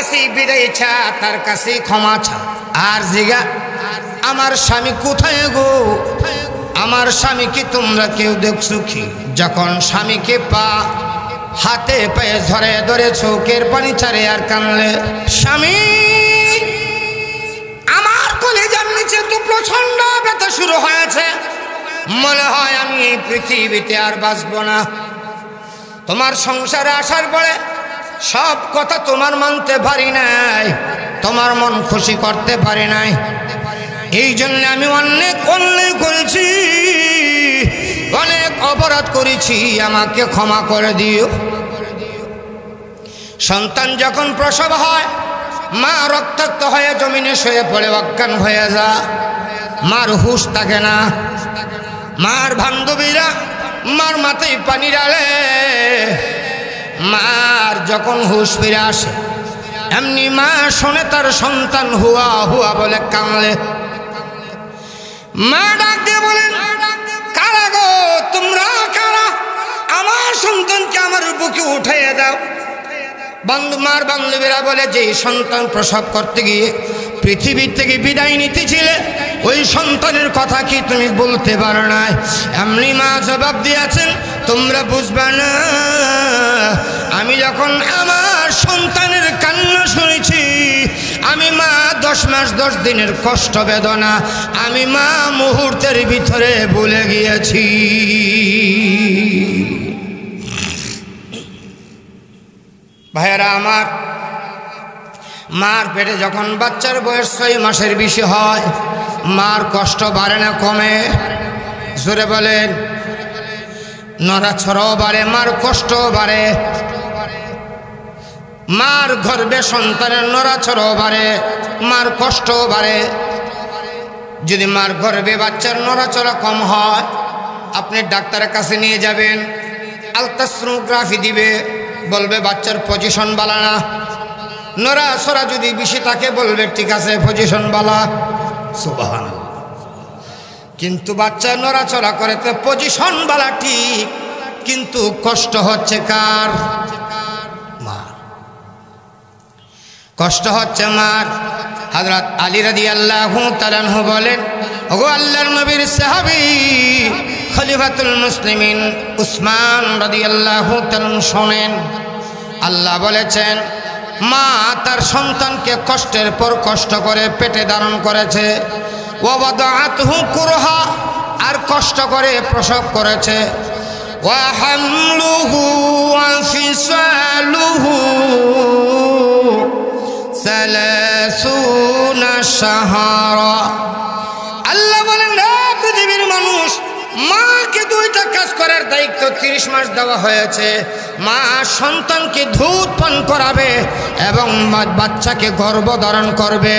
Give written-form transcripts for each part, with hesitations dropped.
কাছেই বিদায় চা, তার কাছেই ক্ষমা চা, আর জিগা আমার স্বামী কোথায় গো, আমার স্বামীকে তোমরা কেউ দেখছো কি? যখন স্বামীকে হাতে পায়ে ধরে ধরে চোখের পানি ছাড়ে আর কানলে, স্বামী আমার কলিজার নিচে তো প্রচন্ড ব্যথা শুরু হয়েছে, মনে হয় আমি এই পৃথিবীতে আর বাঁচব না। তোমার সংসারে আসার পরে সব কথা তোমার মানতে পারি নাই, তোমার মন খুশি করতে পারি নাই, এই জন্য আমি অনেক অন্যায় করেছি, অনেক অপরাধ করেছি, আমাকে ক্ষমা করে দিও। সন্তান যখন প্রসব হয় মা রক্তাক্ত হয়ে জমিনে শুয়ে পড়ে অজ্ঞান হয়ে যা, মার হুঁশ থাকে না। মার বান্ধবীরা মার মাথায় পানি ঢালে, মার যখন হুঁশ ফিরে আসে এমনি মা শোনে তার সন্তান হুয়া হুয়া বলে কানলে। মা ডাক দিয়ে বলেন, কারা গো তোমরা, কারা? আমার সন্তানকে আমার বুকে উঠাইয়া দাও। মার বান্ধবীরা বলে, যে সন্তান প্রসব করতে গিয়ে পৃথিবীর থেকে বিদায় নিতেছিলে ওই সন্তানের কথা কি তুমি বলতে পারো না? এমনি মা জবাব দিয়েছেন, তোমরা বুঝবে না, আমি যখন আমার সন্তানের কান্না শুনেছি, আমি মা 10 মাস 10 দিনের কষ্ট বেদনা আমি মা মুহূর্তের ভিতরে ভুলে গিয়েছি। ভাইয়েরা আমার, মার পেটে যখন বাচ্চার বয়স 6 মাসের বেশি হয় মার কষ্ট বাড়ে না কমে? জোরে বলেন। নড়াছড়াও বাড়ে, মার কষ্টও বাড়ে। মার গর্ভে সন্তানের নড়াছড়াও বাড়ে, মার কষ্টও বাড়ে। যদি মার গর্ভে বাচ্চার নড়াচড়া কম হয় আপনি ডাক্তারের কাছে নিয়ে যাবেন, আলট্রাসোনোগ্রাফি দিবে, বলবে বাচ্চার পজিশন বালা না। নড়াচড়া যদি বেশি থাকে বলবে ঠিক আছে পজিশন বালা। সুবহানাল্লাহ। কিন্তু বাচ্চা নড়াচড়া করে তো পজিশন বালা ঠিক, কিন্তু কষ্ট হচ্ছে কার? মার। কষ্ট হচ্ছে মার। হযরত আলী রাদিয়াল্লাহু তাআলা আনহু বলেন, ওগো আল্লাহর নবীর সাহাবী খলিফাতুল মুসলিমিন উসমান রাদিয়াল্লাহু তাআলা শোনেন, আল্লাহ বলেছেন মা তার সন্তানকে কষ্টের পর কষ্ট করে পেটে ধারণ করেছে, ওয়াদাআতহু কুরহা, আর কষ্ট করে প্রসব করেছে, ওয়া হামলুহু ওয়া ফিসালুহু 30 শাহরা। আল্লাহ বলেন, পৃথিবীর মানুষ, মাকে 2টা কাজ করার দায়িত্ব 30 মাস দেওয়া হয়েছে। মা সন্তানকে দুধ পান করাবে এবং বাচ্চাকে গর্ভধারণ করবে,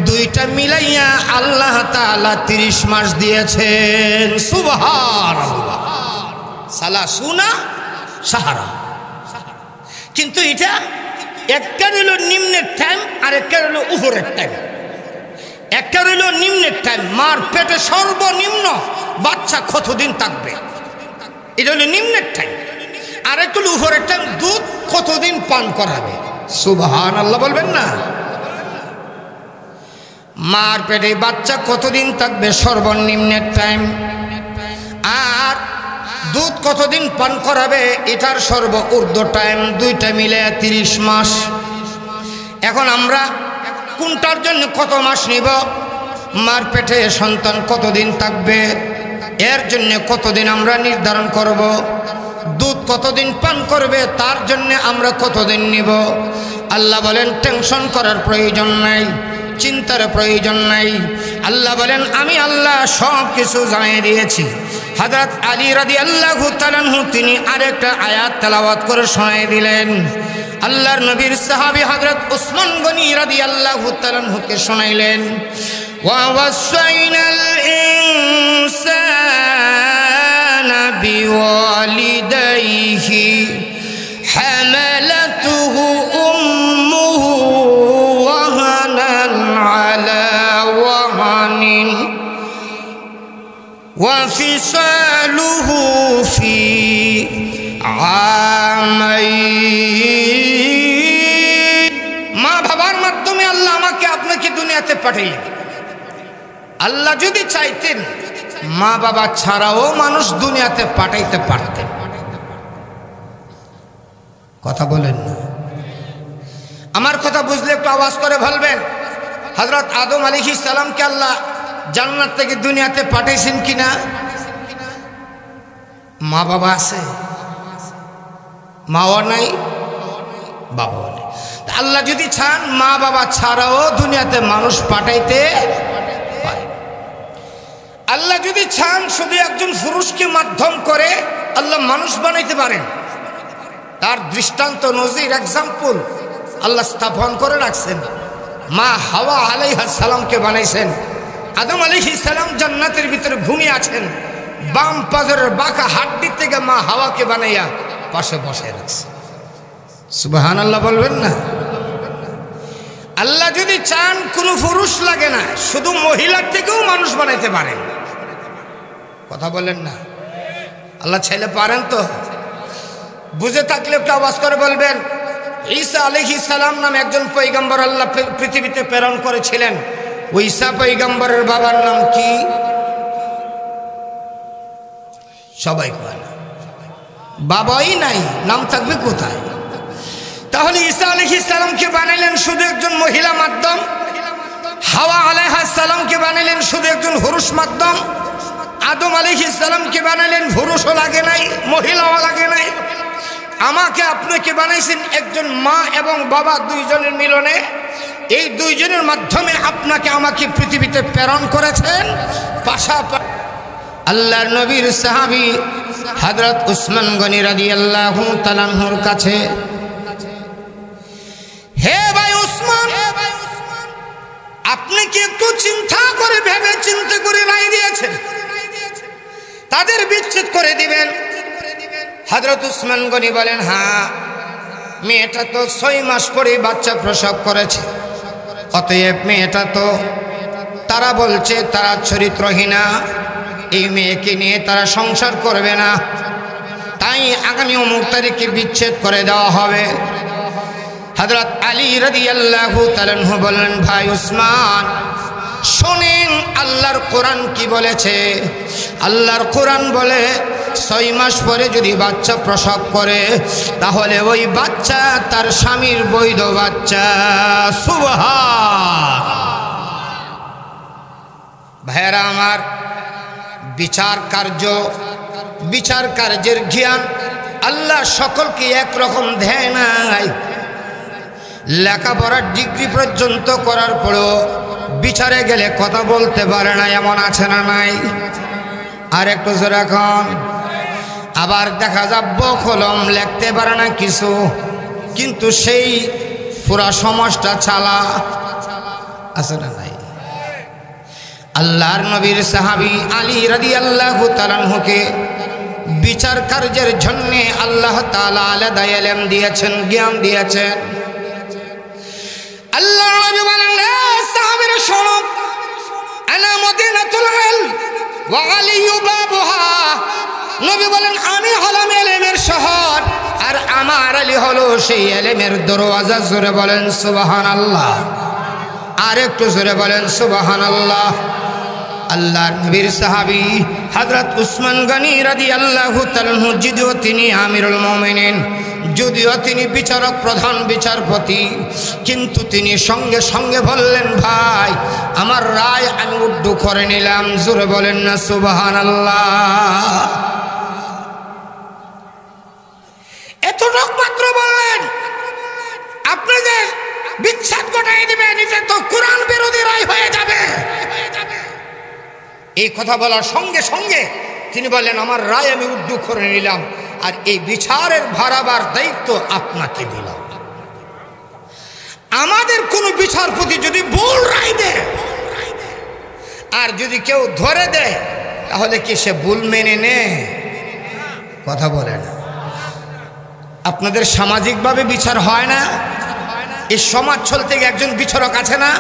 2টা মিলাইয়া আল্লাহ তাআলা 30 মাস দিয়েছেন। সুবহানাল্লাহ। 30 শাহরা। কিন্তু এটা একটা হলো নিম্নের টাইম আর একটা হলো উপরের টাইম। একটা হলো নিম্নের টাইম, মার পেটে সর্বনিম্ন বাচ্চা কতদিন থাকবে, এটা হলো নিম্নের টাইম। আর একটা হলো উপরের টাইম, দুধ কতদিন পান করাবে। সুবহানাল্লাহ বলবেন না? মার পেটে বাচ্চা কতদিন থাকবে সর্বনিম্নের টাইম, আর দুধ কতদিন পান করাবে এটার সর্ব ঊর্ধ্ব টাইম, 2টা মিলে 30 মাস। এখন আমরা কোনটার জন্য কত মাস নিব? মার পেটে সন্তান কতদিন থাকবে এর জন্য কতদিন আমরা নির্ধারণ করব, দুধ কতদিন পান করবে তার জন্য আমরা কতদিন নিব। আল্লাহ বলেন টেনশন করার প্রয়োজন নাই, চিন্তার প্রয়োজন নাই। আল্লাহ বলেন আমি আল্লাহ সব কিছু জানিয়ে দিয়েছি। হযরত আলী রাদিয়াল্লাহু তাআলা আনহু তিনি আরেকটা আয়াত তেলাওয়াত করে শোনায় দিলেন। আল্লাহর নবীর সাহাবী হযরত উসমান গনি রাদিয়াল্লাহু তাআলা আনহুকে শোনাইলেন, ওয়া ওয়াসাইনাল ইনসানা বিওয়ালিদাইহি হামালাতুহু উম্মুহু ওয়াহানান আলা ওয়াহানিন وفصاله في عامين। মা পাঠাইলেন। আল্লাহ যদি চাইতেন মা বাবা ছাড়াও মানুষ দুনিয়াতে পাঠাইতে পারতেন। কথা বলেন না, আমার কথা বুঝলে একটু আওয়াজ করে বলবেন। হযরত আদম আলাইহিস সালামকে আল্লাহ জান্নাত থেকে দুনিয়াতে পাঠাইছেন কিনা? মা বাবা আছে, মাও নাই বাবাও নেই। আল্লাহ যদি চান মা বাবা ছাড়াও দুনিয়াতে মানুষ পাঠাইতে পারে। আল্লাহ যদি চান শুধু একজন পুরুষকে মাধ্যম করে আল্লাহ মানুষ বানাইতে পারেন। তার দৃষ্টান্ত, নজির, এক্সাম্পল আল্লাহ স্থাপন করে রাখছেন। মা হাওয়া আলাইহিস সালামকে বানাইছেন। আদম আলাইহিস সালাম জান্নাতের ভিতরে ঘুমিয়ে আছেন, বাম পাজরের বাঁকা হাড্ডি থেকে মা হাওয়াকে বানাইয়া পাশে বসায় রাখছে। সুবহানাল্লাহ বলবেন না? আল্লাহ যদি চান কোনো পুরুষ লাগে না, শুধু মহিলার থেকেও মানুষ বানাইতে পারেন। কথা বলেন না? আল্লাহ চাইলে পারেন তো? বুঝে থাকলে একটু আওয়াজ করে বলবেন। ঈসা আলাইহিস সালাম নামে একজন পয়গম্বর আল্লাহ পৃথিবীতে প্রেরণ করেছিলেন। ওই ঈসা পয়গম্বরের বাবার নাম কি? সবাই কয় না, বাবাই নাই, নাম থাকবে কোথায়? তাহলে ঈসা আলাইহিস সালামকে বানাইলেন শুধু একজন মহিলা মাধ্যম, হাওয়া আলাইহিস সালামকে বানাইলেন শুধু একজন পুরুষ মাধ্যম, আদম আলাইহিস সালামকে বানাইলেন পুরুষও লাগে নাই, মহিলাও লাগে নাই। আমাকে আপনাকে বানাইছেন একজন মা এবং বাবা দুইজনের মিলনে। এই দুইজনের মাধ্যমে আপনাকে আমাকে পৃথিবীতে প্রেরণ করেছেন। পাশাপাশি আল্লাহর নবীর সাহাবী হযরত উসমান গনি রাদিয়াল্লাহু তাআলা আনহুর কাছে, হে ভাই উসমান, আপনি কি একটু চিন্তা করে ভেবে চিন্তা করে রায় দিয়েছেন তাদের বিচ্ছেদ করে দিবেন? হযরত উসমান গনি বলেন, হ্যাঁ, মেয়েটা তো 6 মাস পরে বাচ্চা প্রসব করেছে, অতএব মেয়েটা তো, তারা বলছে তারা চরিত্রহীনা, এই মেয়েকে নিয়ে তারা সংসার করবে না, তাই আগামী অমুক তারিখে বিচ্ছেদ করে দেওয়া হবে। হযরত আলী রাদিয়াল্লাহু তাআলা আনহু বললেন, ভাই উসমান, শোনেন আল্লাহর কোরআন কি বলেছে। আল্লাহর কোরআন বলে 6 মাস পরে যদি বাচ্চা প্রসব করে তাহলে ওই বাচ্চা তার স্বামীর বৈধ বাচ্চা। সুবহান। ভাইরা আমার, বিচার কার্যের জ্ঞান আল্লাহ সকলকে একরকম দেয় নাই। লেখাপড়ার ডিগ্রি পর্যন্ত করার পরেও বিচারে গেলে কথা বলতে পারে না, এমন আছে না নাই? আর একটু জোরে এখন। আবার দেখা যাবে কলম লিখতে পারে না কিছু, কিন্তু সেই পুরা সমাজটা চালা, আছে না নাই? আল্লাহর নবীর সাহাবী আলী রাদিয়াল্লাহু তাআলা আনহুকে বিচার কার্যের জন্য আল্লাহ তাআলা আলাদা ইলম দিয়েছেন, জ্ঞান দিয়েছেন। আল্লাহর নবী বলেন, সাহাবীরা শোনো, আনা মদিনাতুল ইলম ওয়া আলিয়ু বাবুহা। নবী বলেন, আমি হলাম ইলমের শহর আর আমার আলী হলো সেই ইলমের দরওয়াজা। জোরে বলেন সুবহানাল্লাহ। আর একটু জোরে বলেন সুবহানাল্লাহ। আল্লাহর নবীর সাহাবী হযরত উসমান গনি রাদিয়াল্লাহু তাআলা আনহু, যদিও তিনি আমিরুল মুমিনিন, যদিও তিনি বিচারক, প্রধান বিচারপতি, কিন্তু তিনি সঙ্গে সঙ্গে বললেন, ভাই আমার রায় আমি উর্দু করে নিলাম। জোরে বলেন না সুবহানাল্লাহ। এতটুক মাত্র বললেন, আপনি যে বিচ্ছেদ ঘটাই দিবেন, এটা তো কোরআন বিরোধী রায় হয়ে যাবে। এই কথা বলার সঙ্গে সঙ্গে তিনি বললেন, আমার রায় আমি উর্দু করে নিলাম, আর এই বিচারের ভাড়াবার দায়িত্ব আপনাকে দিলাম। আমাদের কোন বিচারপতি যদি ভুল রায় দেয় আর যদি কেউ ধরে দেয়, তাহলে কি সে ভুল মেনে নেয়? কথা বলে না। আপনাদের সামাজিকভাবে বিচার হয় না? এই সমাজ চলতে একজন বিচারক আছে না?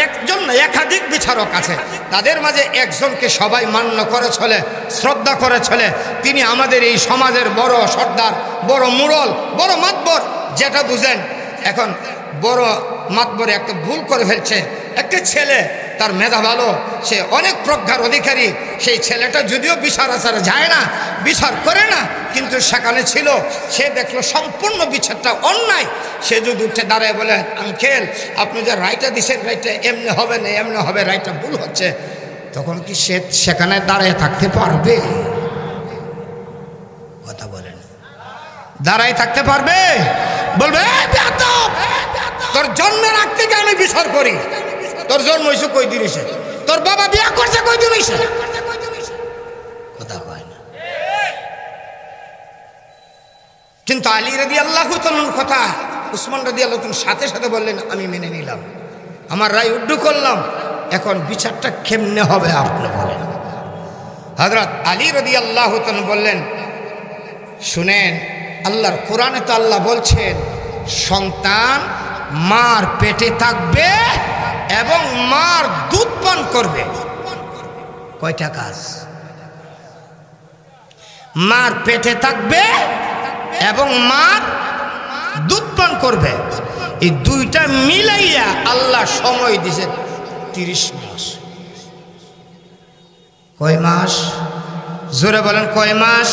একজন না, একাধিক বিচারক আছে। তাদের মাঝে একজনকে সবাই মান্য করে চলে, শ্রদ্ধা করে চলে। তিনি আমাদের এই সমাজের বড় সর্দার, বড় মুরল, বড় মাতবর, যেটা বুঝেন। এখন বড় মাতবরে একটা ভুল করে ফেলছে, একটা ছেলে তার মেধা ভালো, সে অনেক প্রজ্ঞার অধিকারী, সেই ছেলেটা যদিও বিচার আচারে যায় না, বিচার করে না, কিন্তু সেখানে ছিল, সে দেখলো সম্পূর্ণ বিচারটা অন্যায়। সে যদি উঠে দাঁড়ায় বলে, আঙ্কেল আপনি যে রায়টা দিচ্ছেন রায়টা এমনি হবে না, এমনি হবে, রায়টা ভুল হচ্ছে, তখন কি সে সেখানে দাঁড়িয়ে থাকতে পারবে? কথা বলেন, দাঁড়ায় থাকতে পারবে? বলবে তোর জন্মের আগ থেকে আমি বিচার করি, তোর জন্ম হয়েছে কই দিন এসে, তোর বাবা বিয়ে করছে কই দিন এসে, কথা কয় না। কিন্তু আলী রাদিয়াল্লাহু তাআলার কথা উসমান রাদিয়াল্লাহু তাআলা সাথে সাথে বললেন, আমি মেনে নিলাম, আমার রায় উড্ডু করলাম, এখন বিচারটা কেমনে হবে আপনি বলেন। হযরত আলী রাদিয়াল্লাহু তাআলা বললেন, শুনেন, আল্লাহর কোরআনে তো আল্লাহ বলছেন সন্তান মার পেটে থাকবে এবং মার দুধ পান করবে। কয়টা কাজ? মার পেটে থাকবে এবং মার দুধ পান করবে, এই দুইটা মিলাইয়া আল্লাহ সময় দিছে 30 মাস। কয় মাস? জোরে বলেন, কয় মাস?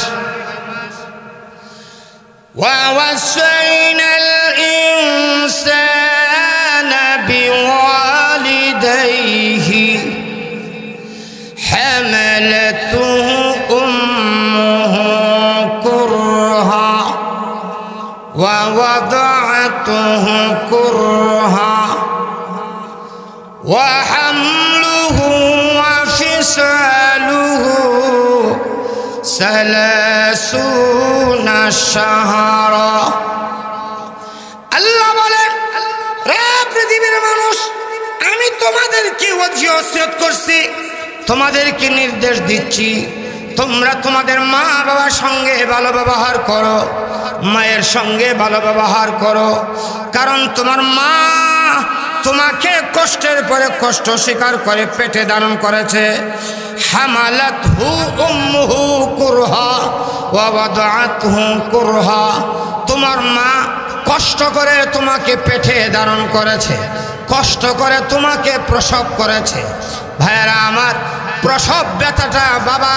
وَوَصَّيْنَا الْإِنسَانَ بِوَالِدَيْهِ حَمَلَتْهُ أُمُّهُ كُرْهًا وَوَضَعَتْهُ كُرْهًا وَحَمْلُهُ وَفِصَالُهُ 30 শাহরা। আল্লাহ বলেন, রে পৃথিবীর মানুষ, আমি তোমাদেরকে ওসিয়ত করছি, তোমাদেরকে নির্দেশ দিচ্ছি, তোমরা তোমাদের মা বাবার সঙ্গে ভালো ব্যবহার করো, মায়ের সঙ্গে ভালো ব্যবহার করো, কারণ তোমার মা তোমাকে কষ্টের পরে কষ্ট স্বীকার করে পেটে ধারণ করেছে। হামালাতহু উম্মুহু কুরহা ওয়া ওয়াদাআতহু কুরহা, তোমার মা কষ্ট করে তোমাকে পেটে ধারণ করেছে, কষ্ট করে তোমাকে প্রসব করেছে। ভাইয়েরা আমার, প্রসব ব্যথাটা বাবা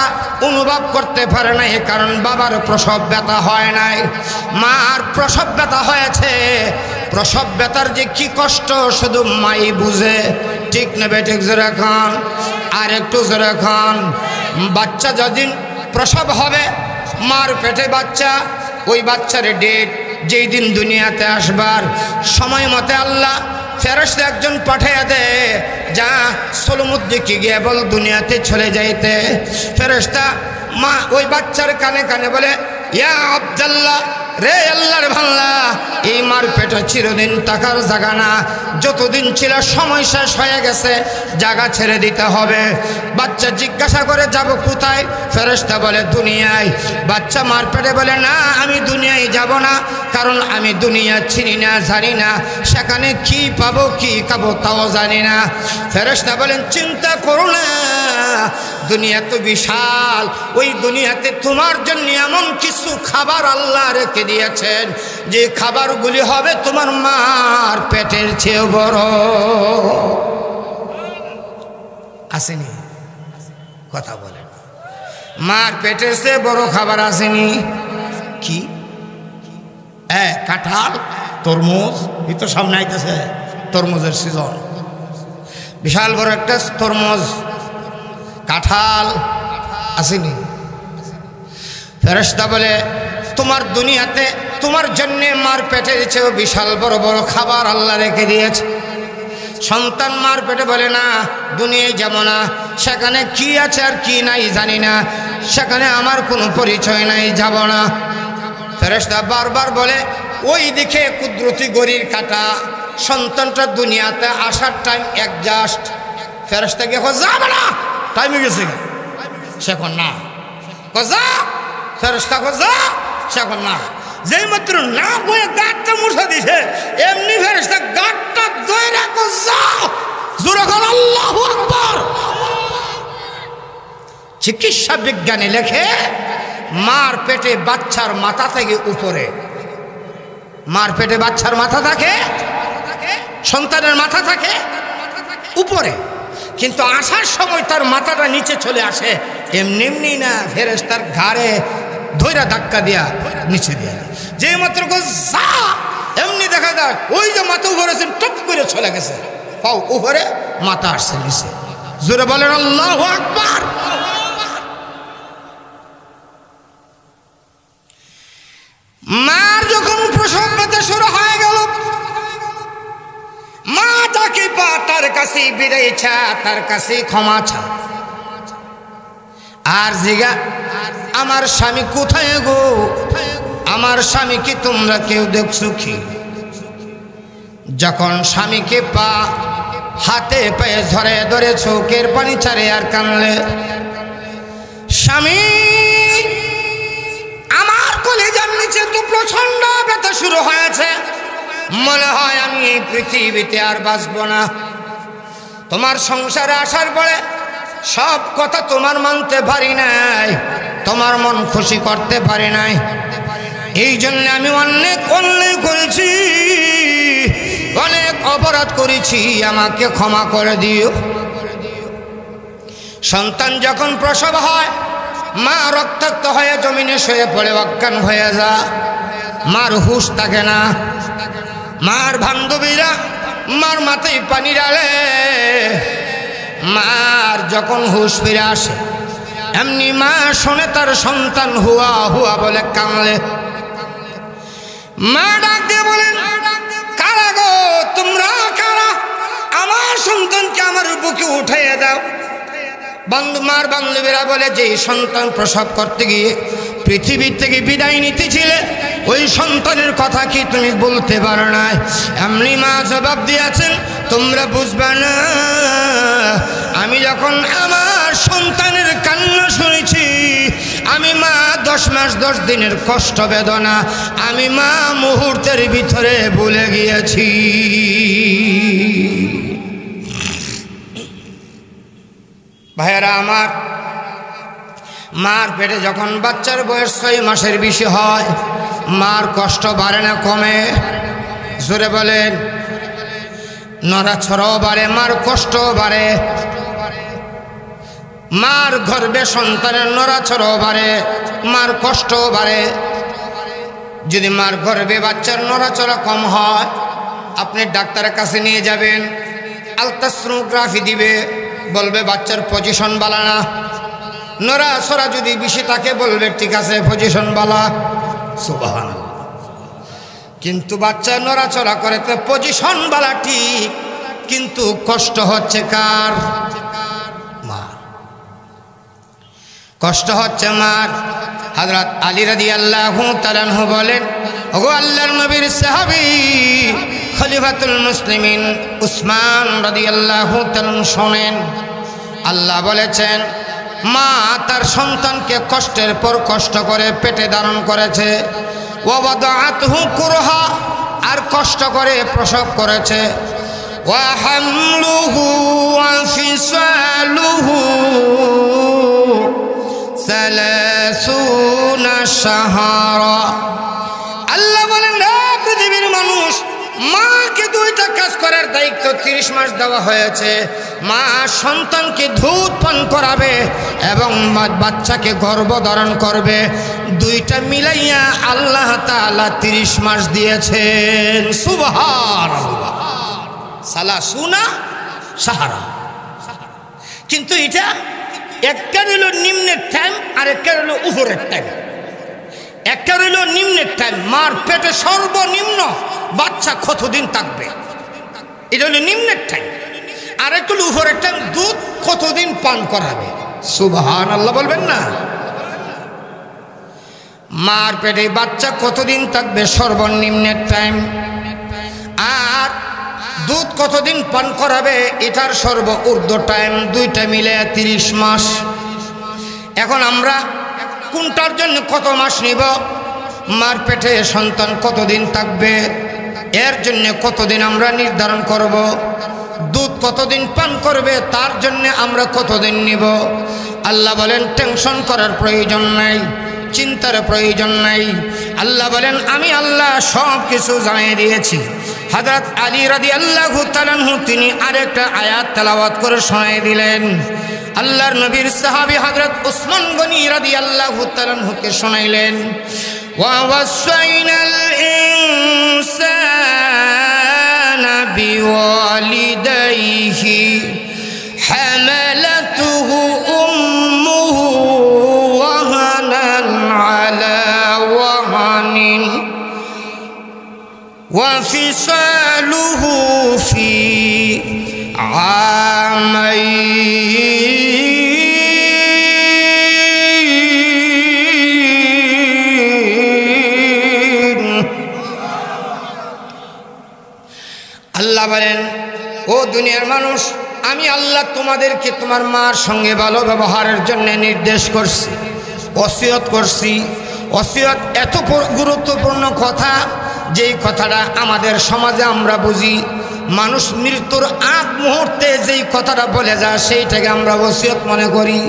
অনুভব করতে পারে নাই, কারণ বাবার প্রসব ব্যথা হয় নাই, মার প্রসব ব্যথা হয়েছে। প্রসব ব্যথার যে কি কষ্ট শুধু মাই বুঝে, ঠিক না বেঠিক? জোরে খান, আর একটু জোরে খান। বাচ্চা যেদিন প্রসব হবে, মার পেটে বাচ্চা, ওই বাচ্চার ডেট, যেই দিন দুনিয়াতে আসবার সময় মতে আল্লাহ ফেরেশতা একজন পাঠিয়ে দেয়, যা সলমুদ্দিকে গিয়ে বল দুনিয়াতে চলে যাইতে। ফেরেশতা মা ওই বাচ্চার কানে কানে বলে, ইয়া আব্দুল্লাহ, রে আল্লাহর বান্দা, এই মার পেটে চিরদিন থাকার জায়গা না, যতদিন ছিল সময় শেষ হয়ে গেছে, জায়গা ছেড়ে দিতে হবে। বাচ্চা জিজ্ঞাসা করে, যাব কোথায়? ফেরেশতা বলে, দুনিয়ায়। বাচ্চা মার পেটে বলে, না, আমি দুনিয়ায় যাব না, কারণ আমি দুনিয়া চিনি না, জানি না, সেখানে কি পাবো কি খাবো তাও জানি না। ফেরেশতা বলেন, চিন্তা করো না, দুনিয়া তো বিশাল, ওই দুনিয়াতে তোমার জন্য এমন কিছু খাবার আল্লাহ রেখে দিয়েছেন, যে খাবারগুলি হবে তোমার মার পেটের চেয়ে বড়। আসেনি? কথা বলেন, মার পেটের চেয়ে বড় খাবার আসেনি? কি? কাঁঠাল, তরমুজ, এই তো সামনে আইতেছে তরমুজের সিজন, বিশাল বড় একটা তরমুজ, কাঁঠাল আসেনি? ফেরেশতা বলে, তোমার দুনিয়াতে তোমার জন্য মার পেটের চেয়েও বিশাল বড় বড় খাবার আল্লাহ রেখে দিয়েছে। সন্তান মার পেটে বলে, না, দুনিয়ায় যাব না, সেখানে কি আছে আর কি নাই জানি না, সেখানে আমার কোনো পরিচয় নাই, যাব না। ফেরেশতা বারবার বলে, ওই দিকে কুদরতি গড়ির কাটা, সন্তানটা দুনিয়াতে আসার টাইম একজাস্ট। ফেরেশতাকে যাবে না, টাইম হয়ে গেছে, সেখন না, যা। ফেরেশতা যা, সেখন না। যেই মাত্র না বয়ে গাঁটটা মুছা দিছে, এমনি ফেরেশতা গাঁটটা ধরে যা, জোরে বল আল্লাহু আকবার। চিকিৎসা বিজ্ঞানে লেখে, মার পেটে বাচ্চার মাথা থেকে উপরে, মার পেটে বাচ্চার মাথা থাকে, সন্তানের মাথা থাকে উপরে, কিন্তু আসার সময় তার মাথাটা নিচে চলে আসে। এমনি এমনি না, ফেরেশতার ঘাড়ে ধৈরা ধাক্কা দিয়া নিচে দিয়া দেয়। যে মাত্র যা এমনি দেখা যায় ওই যে মাথা উপরে টপ করে চলে গেছে, পাও উপরে মাথা আসছে নিচে। জোরে বলেন আল্লাহু আকবার। মার যখন প্রসব ব্যথা শুরু হয়ে গেল, মা তাকে পা তার কাছে বিদায় চা, তার কাছে ক্ষমা চা, আর জিগা আমার স্বামী কোথায় গো, আমার স্বামীকে তোমরা কেউ দেখছো কি? যখন স্বামীকে পা হাতে পায়ে ধরে ধরে চোখের পানি ছাড়ে আর কানলে, স্বামী আমার কলিজার নিচে তো প্রচন্ড ব্যথা শুরু হয়েছে, মনে হয় আমি এই পৃথিবীতে আর বাঁচব না। তোমার সংসারে আসার পরে সব কথা তোমার মানতে পারি নাই, তোমার মন খুশি করতে পারি নাই, এই জন্য আমি অনেক অন্যায় করেছি, অনেক অপরাধ করেছি, আমাকে ক্ষমা করে দিও। সন্তান যখন প্রসব হয়, মা রক্তাক্ত হয়ে জমিনে শুয়ে পড়ে অজ্ঞান হয়ে যা, মার হুঁশ থাকে না। মার বান্ধবীরা মার মাথায় পানি ঢালে, মার যখন হুঁশ ফিরে আসে, এমনি মা শোনে তার সন্তান হুয়া হুয়া বলে কাঁদলে। মা ডাক দিয়ে বলেন, কারা গো তোমরা, কারা? আমার সন্তানকে আমার বুকে উঠাইয়া দাও। মার বান্ধবীরা বলে, যে সন্তান প্রসব করতে গিয়ে পৃথিবীর থেকে বিদায় নিতেছিলে, ওই সন্তানের কথা কি তুমি বলতে পারো না? এমনি মা জবাব দিয়েছেন, তোমরা বুঝবে না, আমি যখন আমার সন্তানের কান্না শুনেছি, আমি মা 10 মাস 10 দিনের কষ্ট বেদনা আমি মা মুহূর্তের ভিতরে ভুলে গিয়েছি। ভাইয়েরা আমার, মার পেটে যখন বাচ্চার বয়স 6 মাসের বেশি হয়, মার কষ্ট বাড়ে না কমে? জোরে বলেন। নড়াচড়াও বাড়ে, মার কষ্টও বাড়ে। মার গর্ভে সন্তানের নড়াচড়াও বাড়ে, মার কষ্টও বাড়ে। যদি মার গর্ভে বাচ্চার নড়াচড়া কম হয়, আপনি ডাক্তারের কাছে নিয়ে যাবেন, আলট্রাসোনোগ্রাফি দিবে, বলবে বাচ্চার পজিশন বালা না। নড়াচড়া যদি বেশি থাকে, বলবে ঠিক আছে পজিশন বালা। সুবহানাল্লাহ। কিন্তু বাচ্চা নড়াচড়া করে তো পজিশন বালা ঠিক, কিন্তু কষ্ট হচ্ছে কার? মার। কষ্ট হচ্ছে মার। হযরত আলী রাদিয়াল্লাহু তাআলা আনহু বলেন, ওগো আল্লাহর নবীর সাহাবী খলিফাতুল মুসলিমিন উসমান রাদিয়াল্লাহু তাআলা শোনেন, আল্লাহ বলেছেন, মা তার সন্তানকে কষ্টের পর কষ্ট করে পেটে ধারণ করেছে, ওয়াদাআতহু কুরহা, আর কষ্ট করে প্রসব করেছে, ওয়া হামলুহু ওয়া ফিসালুহু 30 শাহরা। আল্লাহ বলেন, পৃথিবীর মানুষ, মাকে 2টা কাজ করার দায়িত্ব 30 মাস দেওয়া হয়েছে। মা সন্তানকে দুধ পান করাবে এবং বাচ্চাকে গর্ভধারণ করবে, 2টা মিলাইয়া আল্লাহ তাআলা 30 মাস দিয়েছেন। সুবহানাল্লাহ। 30 শাহরা। কিন্তু এটা একটা রইল নিম্নের টাইম, আর একটা রইল উপরের টাইম। একটা রইল নিম্নের টাইম, মার পেটে সর্বনিম্ন বাচ্চা কতদিন থাকবে, এটা হলো নিম্নের টাইম। আর একটা হলো উপরের টাইম, দুধ কতদিন পান করাবে। সুবহানাল্লাহ বলবেন না? মার পেটে বাচ্চা কতদিন থাকবে, সর্বনিম্নের টাইম। আর দুধ কতদিন পান করাবে, এটার সর্ব ঊর্ধ্ব টাইম। 2টা মিলে 30 মাস। এখন আমরা কোনটার জন্য কত মাস নিব? মার পেটে সন্তান কতদিন থাকবে, এর জন্য কতদিন আমরা নির্ধারণ করব। দুধ কতদিন পান করবে, তার জন্য আমরা কতদিন নিব। আল্লাহ বলেন, টেনশন করার প্রয়োজন নাই, চিন্তার প্রয়োজন নাই। আল্লাহ বলেন, আমি আল্লাহ সব কিছু জানিয়ে দিয়েছি। হযরত আলী রাদিয়াল্লাহু তাআলা আনহু তিনি আরেকটা আয়াত তেলাওয়াত করে শোনায় দিলেন। আল্লাহর নবীর সাহাবী হযরত উসমান গনি রাদিয়াল্লাহু তাআলা আনহুকে শোনাইলেন, ওয়া ওয়াসাইনাল ইনসানা বিওয়ালিদাইহি হামালাতুহু উম্মুহু ওয়াহানান আলা ওয়াহানিন ওয়া ফিসালুহু ফি আমাইন। আল্লাহ বলেন, ও দুনিয়ার মানুষ, আমি আল্লাহ তোমাদেরকে তোমার মার সঙ্গে ভালো ব্যবহারের জন্য নির্দেশ করছি, ওসিয়ত করছি। ওসিয়ত এত গুরুত্বপূর্ণ কথা, যেই কথাটা আমাদের সমাজে আমরা বুঝি। মানুষ মৃত্যুর আগ মুহূর্তে যেই কথাটা বলে যায় সেইটাকে আমরা ওসিয়ত মনে করি।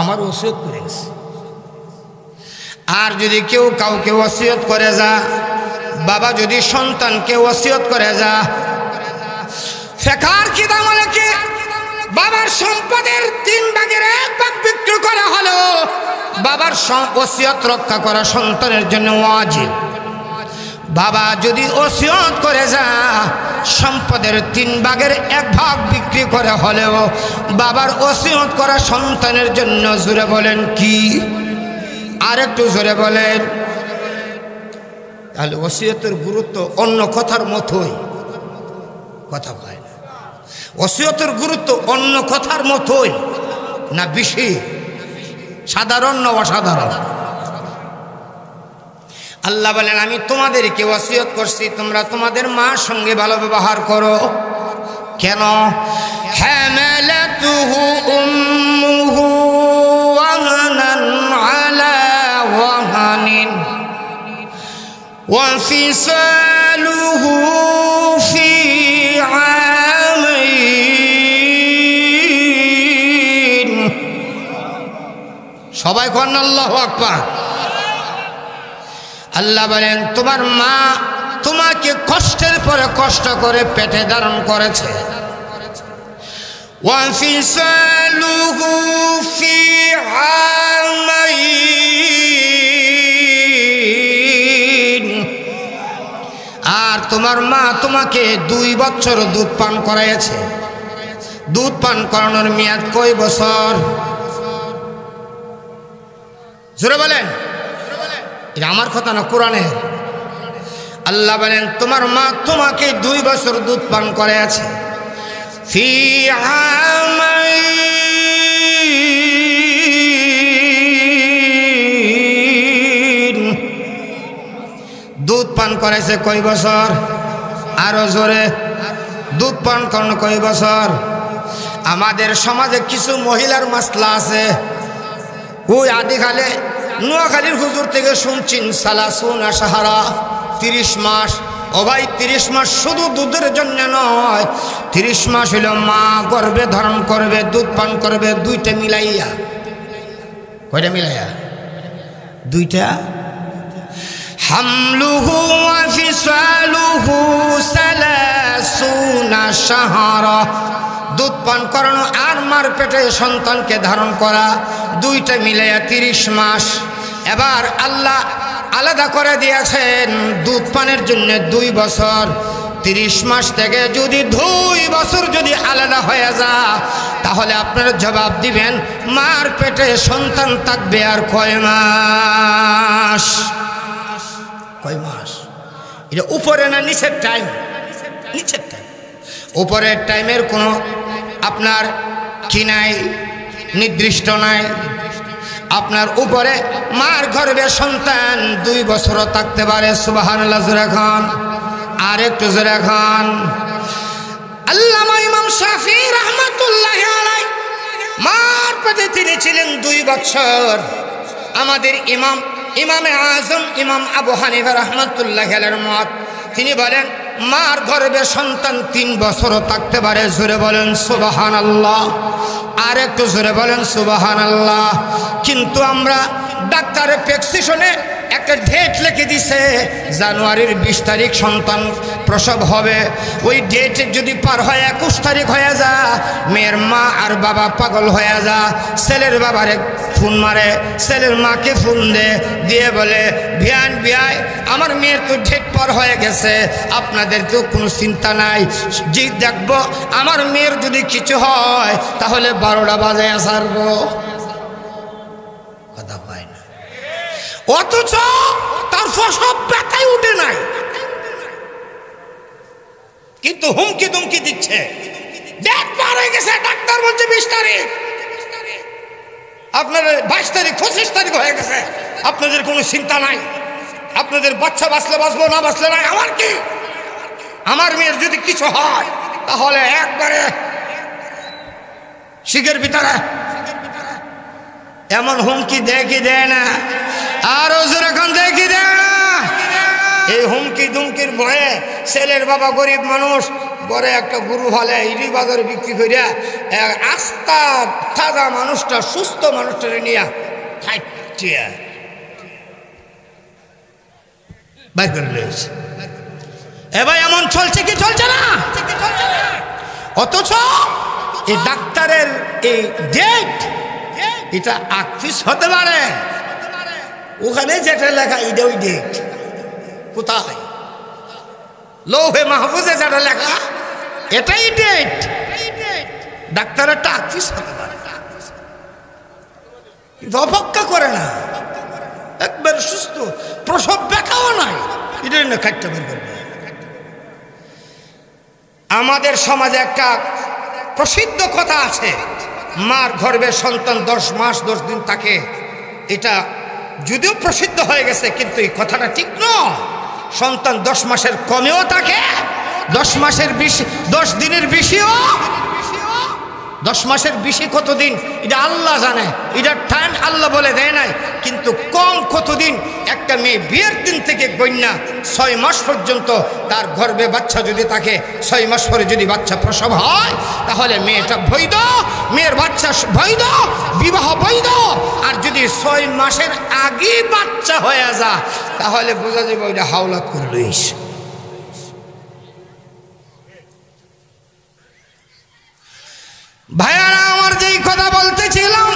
আমার ওসিয়ত করে গেছে। আর যদি কেউ কাউকে ওসিয়ত করে যা, বাবা যদি সন্তানকে ওসিয়ত করে যা, ফেকার কি দাম লেখে বাবার সম্পদের 3 ভাগের 1 ভাগ বিক্রি করা হলো বাবার ওসিয়ত রক্ষা করা সন্তানের জন্য ওয়াজিব। বাবা যদি ওসিয়ত করে যা, সম্পদের 3 ভাগের 1 ভাগ বিক্রি করে হলেও বাবার ওসিয়ত করা সন্তানের জন্য, জোরে বলেন কি? আর একটু জোরে বলেন। তাহলে ওসিয়তের গুরুত্ব অন্য কথার মতোই, কথা হয় না। ওসিয়তের গুরুত্ব অন্য কথার মতোই না বেশি, সাধারণ না অসাধারণ? আল্লাহ বলেন, আমি তোমাদেরকে ওসিয়ত করছি তোমরা তোমাদের মার সঙ্গে ভালো ব্যবহার করো। কেন? হামালাতুহু উম্মুহু ওয়াহানান আলা ওয়াহানিন ওয়া ফিসালুহু ফি আমাইন। সবাই কোন আল্লাহু আকবার। আল্লাহ বলেন, তোমার মা তোমাকে কষ্টের পরে কষ্ট করে পেটে ধারণ করেছে। ওয়া ফিসালুহু ফি আমাইন। আর তোমার মা তোমাকে 2 বছর দুধ পান করাইছে। দুধ পান করানোর মেয়াদ কয় বছর? জোরে বলেন। এটা আমার কথা না, কোরআনের। আল্লাহ বলেন, তোমার মা তোমাকে 2 বছর দুধ পান করাইছে। ফি আমাইন। দুধ পান করাইছে কয় বছর? আরো জোরে। দুধ পান করানো কয় বছর? আমাদের সমাজে কিছু মহিলার মাসলা আছে, ওই আদিকালে নোয়াখালীর হুজুর থেকে শুনছেন সালাসুনা সাহারা, 30 মাস। ও ভাই, 30 মাস শুধু দুধের জন্য নয়, 30 মাস হইল মা গর্ভে ধারণ করবে, দুধ পান করবে, 2টা মিলাইয়া। কয়টা মিলাইয়া? 2টা। হামলুহু ওয়া ফিসালুহু সালাসুনা সাহারা। দুধ পান করানো আর মার পেটে সন্তানকে ধারণ করা, 2টা মিলাইয়া 30 মাস। এবার আল্লাহ আলাদা করে দিয়েছেন দুধ পানের জন্য 2 বছর। 30 মাস থেকে যদি 2 বছর যদি আলাদা হয়ে যায়, তাহলে আপনারা জবাব দিবেন মার পেটে সন্তান থাকবে আর কয় মাস? কয় মাস? এটা উপরে না নিচের টাইম? নিচের টাইম। উপরের টাইমের কোনো আপনার কি নাই, নির্দিষ্ট নাই। আপনার উপরে মার গর্ভে সন্তান 2 বছরও থাকতে পারে। সুবহানাল্লাহ জোরে খান। আর একটু জোরে খান। আল্লামা ইমাম শাফি রাহমাতুল্লাহি আলাইহি মার পেটে তিনি ছিলেন 2 বছর। আমাদের ইমামে আজম ইমাম আবু হানিফা রাহমাতুল্লাহি আলাইহির মত, তিনি বলেন মার গর্ভে সন্তান 3 বছরও থাকতে পারে। জোরে বলেন সুবহানাল্লাহ। আর একটু জোরে বলেন সুবহানাল্লাহ। কিন্তু আমরা ডাক্তারের প্রেসক্রিপশনে একটা ডেট লিখে দিছে, জানুয়ারির 20 তারিখ সন্তান প্রসব হবে। ওই ডেটে যদি পার হয় 21 তারিখ হয়ে যা, মেয়ের মা আর বাবা পাগল হয়ে যা। ছেলের বাবারে ফোন মারে, ছেলের মাকে ফোন দিয়ে বলে, বিয়ান বিয়াই আমার মেয়ের তো ডেট পার হয়ে গেছে, আপনাদের তো কোনো চিন্তা নাই, যে দেখবো আমার মেয়ের যদি কিছু হয় তাহলে 12টা বাজে ছাড়বো। কথা পায় না, অথচ তার প্রসব ব্যথাই উঠে নাই, কিন্তু হুমকি দুমকি দিচ্ছে। ডেট পার হয়ে গেছে, ডাক্তার বলছে 20 তারিখ, আপনার 22 তারিখ 25 তারিখ হয়ে গেছে, আপনাদের কোনো চিন্তা নাই, আপনাদের বাচ্চা বাঁচলে বাঁচবো, না বাঁচলে নাই, আমার কি, আমার মেয়ের যদি কিছু হয় তাহলে একবারে শিখের ভিতরে। এমন হুমকি দেখি দেয় না, আর ওজোর এখন দেখি দেয় না। এই হুমকি দুমকির ভয়ে ছেলের বাবা গরিব মানুষ, ঘরে একটা গরু ভালে ইডি বাজারে বিক্রি করিয়া আস্তা তাজা মানুষটা, সুস্থ মানুষটারে নিয়ে খাইটিয়া বাইর করে লয়েছে। এবার এমন চলছে কি চলছে না? অথচ এই ডাক্তারের এই ডেট এটা আকফিস হতে পারে, ওখানে যেটা লেখা এটা ওই ডেট কোথায়, লৌহে মাহফুজে যেটা লেখা এটাই ডেট। ডাক্তার একটা আকফিস হতে পারে, কিন্তু অপেক্ষা করে না, একবার সুস্থ প্রসব ব্যথাও নাই, এটা না খাইতে বের করবে। আমাদের সমাজে একটা প্রসিদ্ধ কথা আছে, মার গর্ভে সন্তান 10 মাস 10 দিন থাকে। এটা যদিও প্রসিদ্ধ হয়ে গেছে, কিন্তু এই কথাটা ঠিক নয়। সন্তান 10 মাসের কমেও থাকে, 10 মাসের বেশি, 10 দিনের বেশিও, 10 মাসের বেশি কতদিন এটা আল্লাহ জানে, এটা টাইম আল্লাহ বলে দেয় নাই। কিন্তু কম কতদিন, একটা মেয়ে বিয়ের দিন থেকে গণ্যা 6 মাস পর্যন্ত তার গর্ভে বাচ্চা যদি থাকে, 6 মাস পরে যদি বাচ্চা প্রসব হয় তাহলে মেয়েটা বৈধ, মেয়ের বাচ্চা বৈধ, বিবাহ বৈধ। আর যদি 6 মাসের আগে বাচ্চা হয়ে যায় তাহলে বোঝা যাবে ওইটা হাওলাত করে লইস। ভাইয়ারা আমার যেই কথা বলতেছিলাম,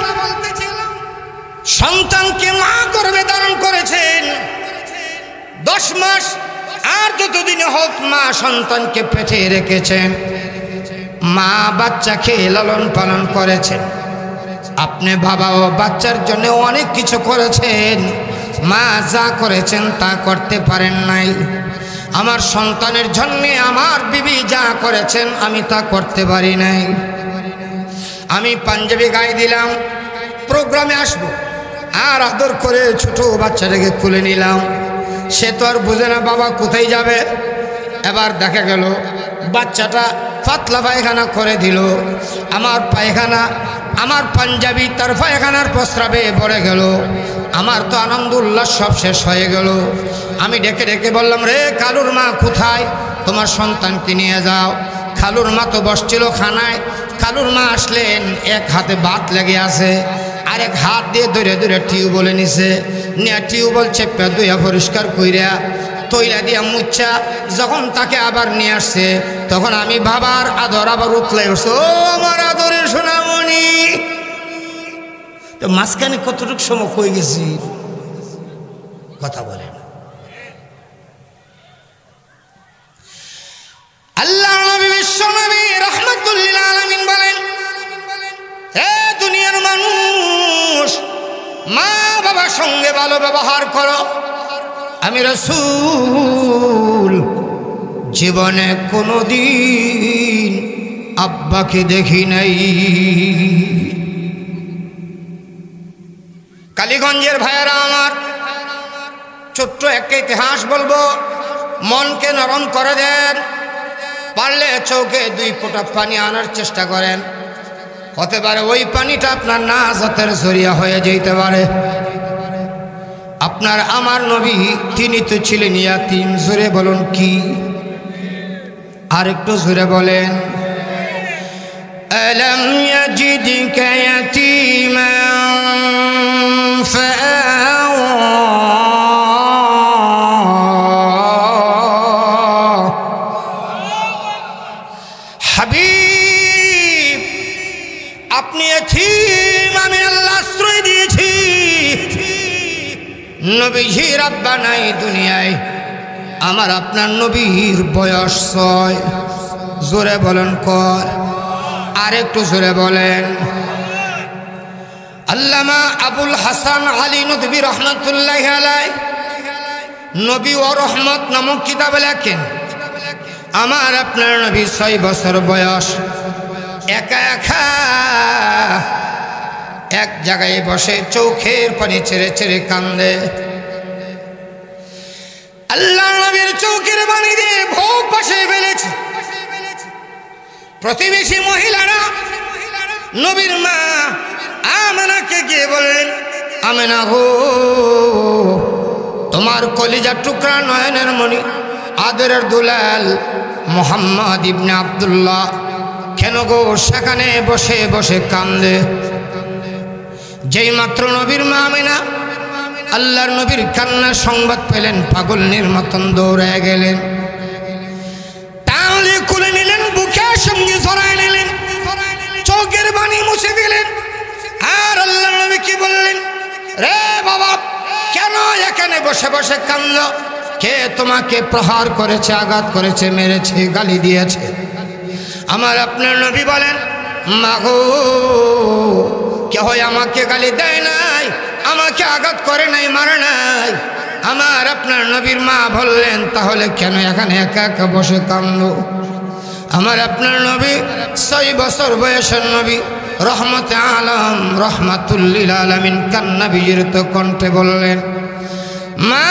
সন্তানকে মা গর্ভে ধারণ করেছেন 10 মাস, আর যতদিনে হোক মা সন্তানকে পেটে রেখেছেন, মা বাচ্চাকে লালন পালন করেছেন। আপনি বাবা ও বাচ্চার জন্য অনেক কিছু করেছেন, মা যা করেছেন তা করতে পারেন নাই। আমার সন্তানের জন্য আমার বিবি যা করেছেন আমি তা করতে পারি নাই। আমি পাঞ্জাবি গায়ে দিলাম, প্রোগ্রামে আসবো, আর আদর করে ছোট বাচ্চাটাকে খুলে নিলাম। সে তো আর বুঝে না বাবা কোথায় যাবে। এবার দেখা গেল বাচ্চাটা পাতলা পায়খানা করে দিল, আমার পায়খানা, আমার পাঞ্জাবি তার পায়খানার প্রস্রাবে ভরে গেল। আমার তো আনন্দ উল্লাস সব শেষ হয়ে গেল। আমি ডেকে ডেকে বললাম, রে কালুর মা কোথায়, তোমার সন্তানকে নিয়ে যাও। খালুর মা তো বসছিল খানায়। খালুর মা আসলেন, এক হাতে ভাত লেগে আছে, আর এক হাত দিয়ে ধরে ধরে টিউবওয়েলে নিছে, নিয়ে টিউবওয়েল চেপে ধুইয়া পরিষ্কার কইরা তৈলা দিয়া মুচ্ছা যখন তাকে আবার নিয়ে আসছে, তখন আমি বাবার আদর আবার উতলাই উঠছে, ও আমার আদরের সোনামণি। তো মাঝখানে কতটুকু সময় হয়ে গেছি, কথা বলেন। আল্লাহ নবী বিশ্ব নবী রাহমাতুল লিল আলামিন বলেন, হে দুনিয়ার মানুষ, মা বাবার সঙ্গে ভালো ব্যবহার করো। আমি রাসূল জীবনে কোনোদিন আব্বাকে দেখি নাই। কালীগঞ্জের ভাইয়েরা আমার, ছোট্ট একটা ইতিহাস বলবো, মনকে নরম করে দেন। পারলে চোখে 2 ফোঁটা পানি আনার চেষ্টা করেন, হতে পারে ওই পানিটা আপনার নাজাতের জরিয়া হয়ে যেতে পারে। আপনার আমার নবী তিনি তো ছিলেন ইয়াতীম। জোরে বলুন কি, আর একটু জোরে বলেন। আলাম ইয়াজিদকা ইয়াতীমান ফাআওয়া নবীজির আব্বা নাই দুনিয়ায়, আমার আপনার নবীর বয়স 6। জোরে বলেন কয়? আর একটু জোরে বলেন। আল্লামা আবুল হাসান আলী নদভী রহমতুল্লাহি আলাইহি নবী ও রহমত নামক কিতাবে লেখেন, আমার আপনার নবী 6 বছর বয়স একা একা এক জায়গায় বসে চোখের পানি ছেড়ে ছেড়ে কান্দে। আল্লাহ নবীর চোখের পানি দিয়ে ভোগ পাশে ফেলেছে। প্রতিবেশী মহিলারা নবীর মা আমেনাকে গিয়ে বললেন, আমেনা গো, তোমার কলিজার টুকরা নয়নের মণি আদরের দুলাল মোহাম্মদ ইবনে আব্দুল্লাহ কেন গো সেখানে বসে বসে কান্দে? যেই মাত্র নবীর মা আমেনা আল্লাহর নবীর কান্নার সংবাদ পেলেন, পাগলের মতন দৌড়ে গেলেন, টানলে কুলে নিলেন, বুকের সঙ্গে জড়ায় নিলেন, চোখের পানি মুছে দিলেন। আর আল্লাহর নবী কি বললেন, রে বাবা, কেন এখানে বসে বসে কাঁদলো? কে তোমাকে প্রহার করেছে, আঘাত করেছে, মেরেছে, গালি দিয়েছে? আমার আপনার নবী বলেন, মাগো, কেহ আমাকে গালি দেয় নাই, আমাকে আঘাত করে নাই, মারে নাই। আমার আপনার নবীর মা বললেন, তাহলে কেন এখানে একা একা বসে কাঁদলো? আমার আপনার নবী 6 বছর বয়সের নবী রহমতে আলম রহমাতুল্লিল আলামিন কান্না বিজড়িত কণ্ঠে বললেন, মা,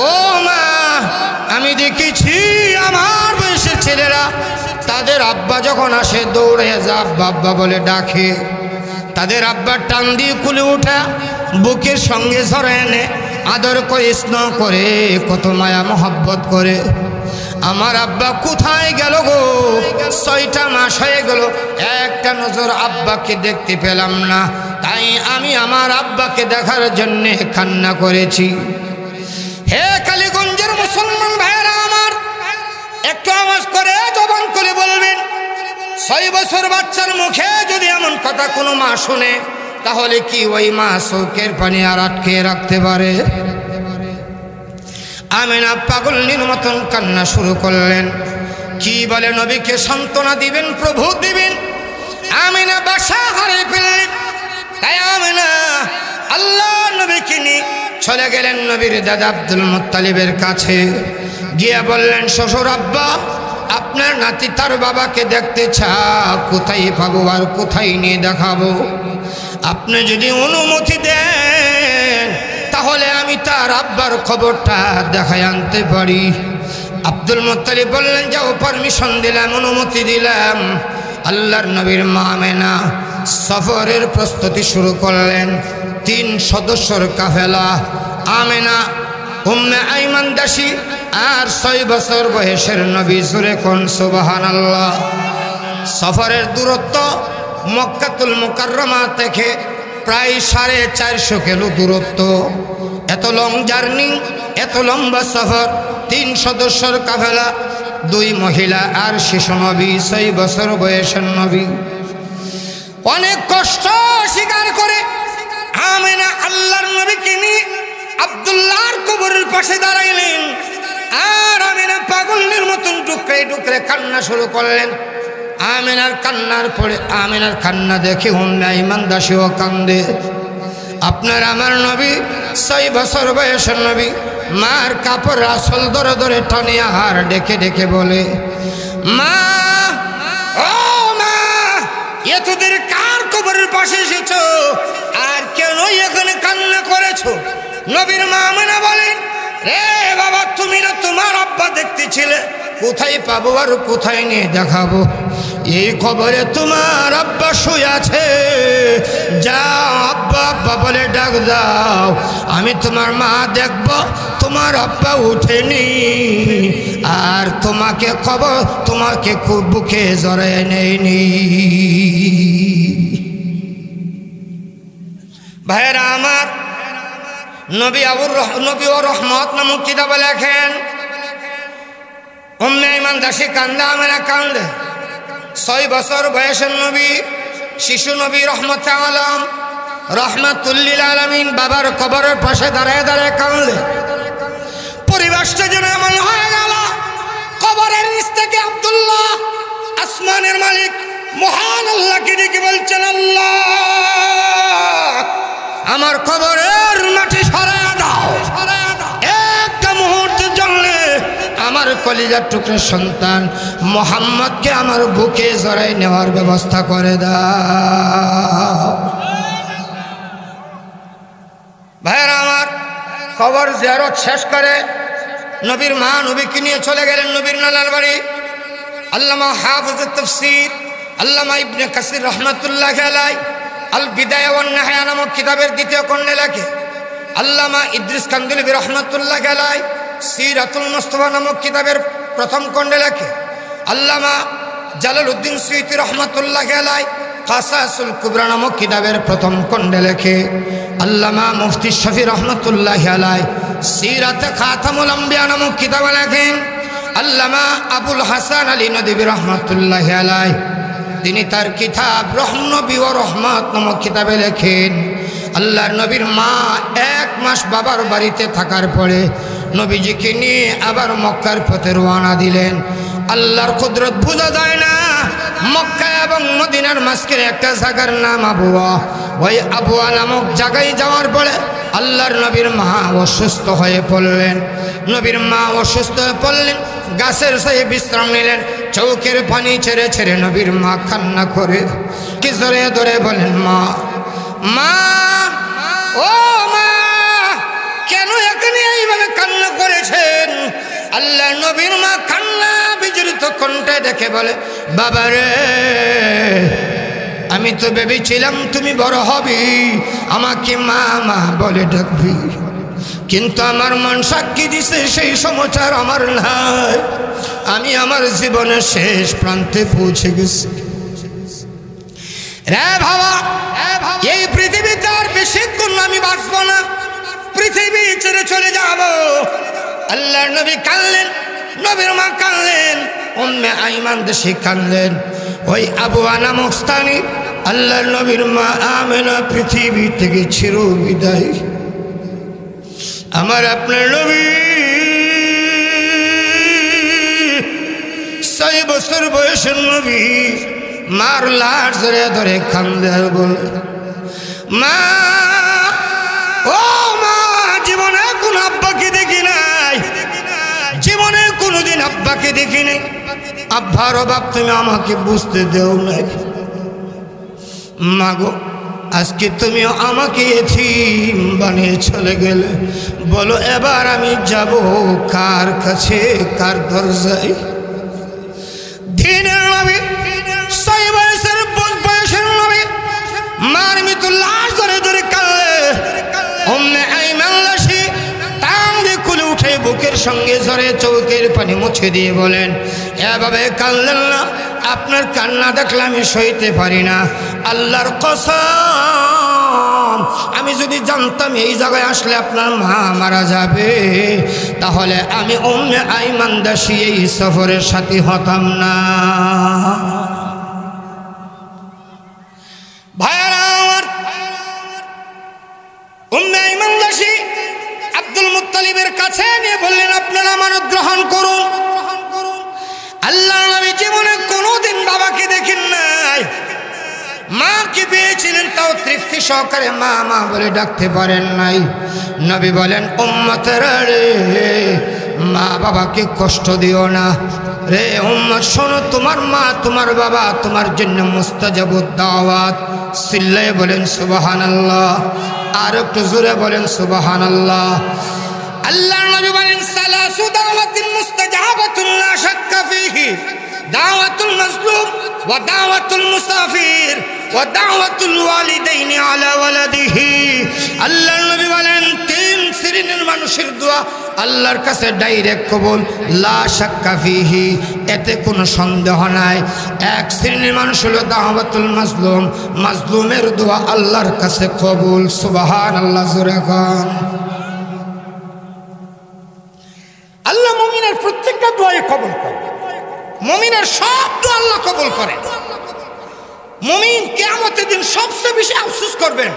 ও মা, আমি দেখেছি আমার বয়সের ছেলেরা তাদের আব্বা যখন আসে দৌড়ে যা আব্বা আব্বা বলে ডাকে, তাদের আব্বার টান দিয়ে কুলে উঠা বুকের সঙ্গে ধরে এনে আদর করে স্নেহ করে কত মায়া মহব্বত করে। আমার আব্বা কোথায় গেল গো? 6টা মাস হয়ে গেল, একটা নজর আব্বাকে দেখতে পেলাম না, তাই আমি আমার আব্বাকে দেখার জন্যে কান্না করেছি। হে কালীগঞ্জের মুসলমান ভাইয়েরা আমার, একটু আওয়াজ করে জবান করে বলবেন, 6 বছর বাচ্চার মুখে যদি এমন কথা কোনো মা শুনে, তাহলে কি ওই মা চোখের পানি আর আটকে রাখতে পারে? আমেনা পাগলের মতন কান্না শুরু করলেন। কি বলে নবীকে সান্ত্বনা দিবেন, প্রভু দিবেন। আমেনা বাসা হারিয়ে ফেললেন। তাই আমেনা আল্লাহ নবীকে নিয়ে চলে গেলেন নবীর দাদা আব্দুল মুত্তালিবের কাছে। গিয়ে বললেন, শ্বশুর আব্বা, আপনার নাতি তার বাবাকে দেখতে চাও, কোথায় পাবো আর কোথায় নিয়ে দেখাবো? আপনি যদি অনুমতি দেন তাহলে আমি তার আব্বার খবরটা দেখায় আনতে পারি। আব্দুল মুত্তালিব বললেন, যাও, পারমিশন দিলাম, অনুমতি দিলাম। আল্লাহর নবীর মা আমেনা সফরের প্রস্তুতি শুরু করলেন। 3 সদস্যর কাফেলা, আমেনা, উম্মে আইমান দাসী আর 6 বছর বয়সের নবী। জোরে কোন সুবহানাল্লাহ। সফরের দূরত্ব মক্কাতুল মুকাররমা থেকে প্রায় 450 কিলো দূরত্ব। এত লং জার্নি, এত লম্বা সফর, 3 সদস্যর কাফেলা, 2 মহিলা আর শিশু নবী, 6 বছর বয়সের নবী। অনেক কষ্ট স্বীকার করে আমেনা আল্লাহর নবীকে নিয়ে আব্দুল্লাহর কবরের পাশে দাঁড়াইলেন। আর আমেনা পাগলের মতন টুকরে টুকরে কান্না শুরু করলেন। আমেনার কান্নার পরে, আমেনার কান্না দেখে উম্মে আইমান দাসীও কান্দে। আপনার আমার নবী 6 বছর বয়সের নবী মার কাপড় আসল ধরে ধরে টানে আর ডেকে ডেকে বলে, মা, ও মা, এতদের কার কবরের পাশে এসেছো আর কেন এখানে কান্না করেছো? নবীর মা আমেনা বলেন, রে বাবা, তুমি না তোমার আব্বা দেখতেছিলে, কোথায় পাবো আর কোথায় নিয়ে দেখাবো? এই খবরে তোমার আব্বা শুয়ে আছে, যাও আব্বা আব্বা বলে ডাক দাও, আমি তোমার মা দেখব তোমার আব্বা উঠেনি আর তোমাকে খবর, তোমাকে খুব বুকে জড়ায় নেয়নি। ভাইরা আমার, নবী ও রহমত নামক কিতাবে লেখেন, উম্মে আইমান দাসী কান্দে, আমেনা কান্দে। 6 বছর বয়সের নবী, শিশু নবী রহমতে আলম রহমাতুল লিল আলামিন বাবার কবরের পাশে দাঁড়ায় দাঁড়ায় কাঁদলেন। পরিবেশটা যেন এমন হয়ে গেল, কবরের নিচ থেকে আব্দুল্লাহ আসমানের মালিক মহান আল্লাহকে ডেকে বলছেন, আল্লাহ আমার কবরের মাটি সরায়া দাও, একটা মুহূর্তের জন্য আমার কলিজার টুকরো সন্তান মোহাম্মদকে আমার বুকে জড়াই নেওয়ার ব্যবস্থা করে দাও। ভাইয়েরা আমার, কবর জিয়ারত শেষ করে নবীর মা নবীকে নিয়ে চলে গেলেন নবীর নানার বাড়ি। আল্লামা হাফিজুত তাফসীর আল্লামা ইবনে কাসির রহমাতুল্লাহি আলাইহি আল বিদায়া ওয়ান নিহায়া নামক কিতাবের দ্বিতীয় খণ্ডে লেখে, আল্লামা ইদ্রিস কান্দুলবি রহমাতুল্লাহি আলাইহি সিরাতুল মুস্তাফা নামক কিতাবের প্রথম খণ্ডে লেখে, আল্লামা জালালউদ্দিন সুয়ুতী রহমাতুল্লাহি আলাইহি কাসাসুল কুবরা নামক কিতাবের প্রথম খণ্ডে লেখে, আল্লামা মুফতি শফি রহমাতুল্লাহি আলাইহি সিরাতে খাতামুল আম্বিয়া নামক কিতাবে লেখেন, আল্লামা আবুল হাসান আলী নদভী রহমাতুল্লাহি আলাইহি তিনি তার কিতাব রহনবী ও রহমত নামক কিতাবে লেখেন, আল্লাহর নবীর মা 1 মাস বাবার বাড়িতে থাকার পরে নবীজিকে নিয়ে আবার মক্কার পথে রওনা দিলেন। আল্লাহর কুদরত বোঝা যায় না। মক্কা এবং মদিনার মাঝখানে একটা জায়গার নাম আবুয়া। ওই আবুয়া নামক জায়গায় যাওয়ার পরে আল্লাহর নবীর মা অসুস্থ হয়ে পড়লেন। নবীর মা অসুস্থ হয়ে পড়লেন, গাছের ছায়ে বিশ্রাম নিলেন। চৌকের পানি ছেড়ে ছেড়ে নবীর মা কান্না করে কি জোরে ধরে বলেন, মা মা ও মা, কেন এখানে এইভাবে কান্না করেছেন? আল্লাহ নবীর মা কান্না বিজড়িত কণ্ঠে দেখে বলে, বাবা রে, আমি তো ভেবেছিলাম তুমি বড় হবি, আমাকে মা মা বলে ডাকবি, কিন্তু আমার মন সাক্ষী দিছে সেই সমাচার আমার নাই। আমি আমার জীবনের শেষ প্রান্তে পৌঁছে গেছি রে বাবা। এই পৃথিবীতে আর বেশিক্ষণ আমি বাঁচবো না, পৃথিবী ছেড়ে চলে যাব। আল্লাহর নবী কাঁদলেন, নবীর মা কাঁদলেন, উম্মে আইমান দেশে কাঁদলেন। ওই আবুয়া নামক স্থানে আল্লাহর নবীর মা আমেনা পৃথিবী থেকে চির বিদায়। আমার আপনার নবী 6 বছর বয়সের নবী মার লাশ ধরে ধরে কান্দে আর বলে, মা ও মা, জীবনে কোন আব্বাকে দেখি নাই, জীবনে কোনোদিন আব্বাকে দেখি নাই। আব্বার অভাব তুমি আমাকে বুঝতে দেও নাই। মাগো, আজকে তুমিও আমাকে এতিম বানিয়ে চলে গেলে, বলো এবার আমি যাব কার কাছে, কার দরজায়? দিনের নবী, 6 বয়সের নবী মার মৃত্যু লাশ ধরে ধরে কাঁদলে। উম্মে আইমান লাশি টান দিয়ে কুলে উঠে বুকের সঙ্গে জড়ে চৌকের পানি মুছে দিয়ে বলেন, এভাবে কাঁদলেন না, আপনার কান্না দেখলে আমি সইতে পারি না। আল্লাহর কসম, আমি যদি জানতাম এই জায়গায় আসলে আপনার মা মারা যাবে, তাহলে আমি উম্মে আইমান দাসী এই সফরের সাথী হতাম না। ভাইয়ারা আমার, উম্মে আইমান দাসী আব্দুল মুত্তালিবের কাছে নিয়ে বললেন, আপনারা আমানত গ্রহণ করুন। আল্লাহর নবী জীবনে কোনোদিন বাবাকে দেখেন নাই, মাকে পেয়েছিলেন, তাও তৃপ্তি সহকারে মা মা বলে ডাকতে পারেন নাই। নবী বলেন, উম্মতেরা রে, মা বাবাকে কষ্ট দিও না রে উম্মত। শোনো, তোমার মা তোমার বাবা তোমার জন্য মুস্তাজাবুদ দাওয়াত। চিল্লায়ে বলেন সুবহানাল্লাহ, আর একটু জোরে বলেন সুবহানাল্লাহ। আল্লাহর নবী বলেন, সালাসু দাওয়াতিন মুস্তাজাবাতুন লা শাক্কা ফীহি, দাওয়াতুল মাজলুম ওয়া দাওয়াতুল মুসাফির ওয়া দাওয়াতুল ওয়ালিদাইনি আলা ওয়ালাদিহি। আল্লাহর নবী বলেন, 3 শ্রেণীর মানুষের দোয়া আল্লাহর কাছে ডাইরেক্ট কবুল, লা শাক্কা ফীহি, এতে কোনো সন্দেহ নাই। 1 শ্রেণীর মানুষ হলো দাওয়াতুল মাজলুম, মাজলুমের দোয়া আল্লাহর কাছে কবুল। সুবহানাল্লাহ, জোরে কোন। আল্লাহ মুমিনের প্রত্যেকটা দোয়াই কবুল করে, মুমিনের সব দোয়া আল্লাহ কবুল করে। মুমিন কিয়ামতের দিন সবচেয়ে বেশি আফসোস করবেন,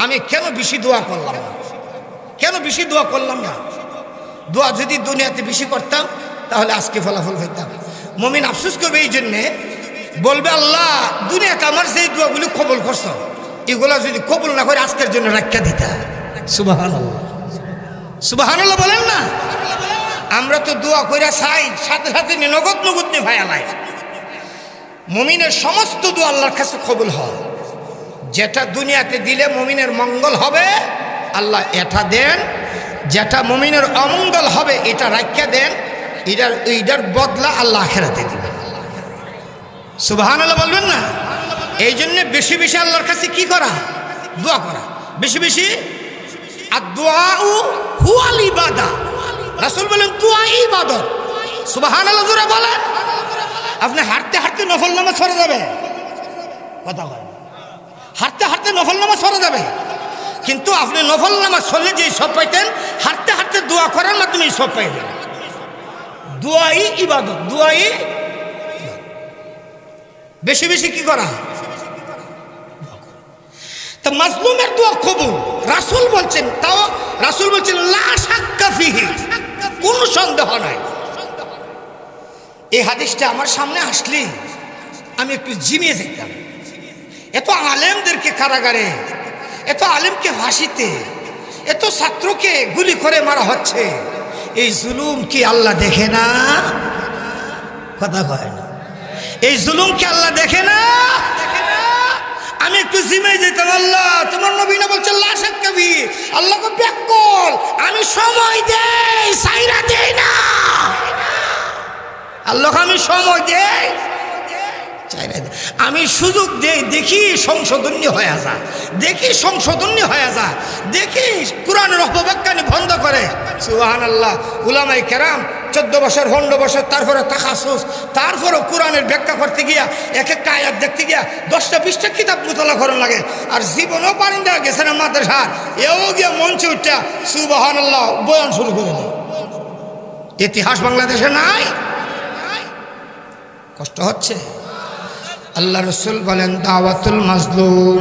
আমি কেন বেশি দোয়া করলাম না? কেন বেশি দোয়া করলাম না? দোয়া যদি দুনিয়াতে বেশি করতাম তাহলে আজকে ফলাফল পেতাম। মুমিন আফসোস করবে এই জন্যে, বলবে আল্লাহ দুনিয়াতে আমার যেই দোয়াগুলি কবুল করছো এগুলা যদি কবুল না করে আজকের জন্য রাখা দিতা। সুবহানাল্লাহ, সুবহানাল্লাহ বলেন না। আমরা তো দোয়া কইরা চাই সাথে সাথে নগদ নগদ নিয়ে ভাইয়ালাই। মুমিনের সমস্ত দোয়া আল্লাহর কাছে কবুল হয়। যেটা দুনিয়াতে দিলে মুমিনের মঙ্গল হবে আল্লাহ এটা দেন, যেটা মুমিনের অমঙ্গল হবে এটা রাখা দেন, এটার বদলা আল্লাহ আখিরাতে দিবেন। সুবহানাল্লাহ বলবেন না। এই জন্য বেশি বেশি আল্লাহর কাছে কি করা? দোয়া করা বেশি বেশি। আর দোয়া হুয়াল ইবাদা, রাসূল বলেন দোয়া ইবাদত। সুবহানাল্লাহ জোরে বলেন। আপনি হাঁটতে হাঁটতে নফল নামাজ পড়া যাবে, কথা হয়, হাঁটতে হাঁটতে নফল নামাজ পড়া যাবে, কিন্তু আপনি নফল নামাজ পড়লে যেই সব পাইতেন হাঁটতে হাঁটতে দোয়া করার মাধ্যমে এই সব পাইতেন। দোয়াই ইবাদত, দোয়াই বেশি বেশি কি করা? তা মাজলুমের দোয়া কবুল রাসূল বলছেন, তাও রাসূল বলছেন লা শাক্কা ফিহি, কোনো সন্দেহ নাই। এই হাদিসটা আমার সামনে আসলে আমি একটু জিমিয়ে যেতাম। এত আলেমদেরকে কারাগারে, এত আলেমকে ফাঁসিতে, এত ছাত্রকে গুলি করে মারা হচ্ছে, এই জুলুম কি আল্লাহ দেখে না? কথা কয় না। এই জুলুম কি আল্লাহ দেখে না? আমি একটু জিমে যেতাম, আল্লাহ তোমার নবী না বলছে লা শাক্কা ফিহি, আল্লাহকে ব্যাকল আমি সময় দেই সাইরা দেই না, আল্লাহকে আমি সময় দেই আমি সুযোগ দেই, দেখি সংশোধনী হয়ে যা, দেখি সংশোধনী হয়ে যা, দেখি কোরআনের অপব্যাখ্যানি বন্ধ করে। সুবহানাল্লাহ। উলামায়ে কেরাম 14 বছর 15 বছর তারপরে তাখাসুস, তারপরে কোরআনের ব্যাখ্যা করতে গিয়া এক একটা আয়াত দেখতে গিয়া 10টা 20টা কিতাব মুতালা করার লাগে। আর জীবনও পারেন দেওয়া গেছে না মাদ্রাসা, এও গিয়া মঞ্চে উঠা সুবহানাল্লাহ বয়ান শুরু করে দেয়। ইতিহাস বাংলাদেশে নাই, কষ্ট হচ্ছে। আল্লাহ রসুল বলেন দাওয়াতুল মাজলুম,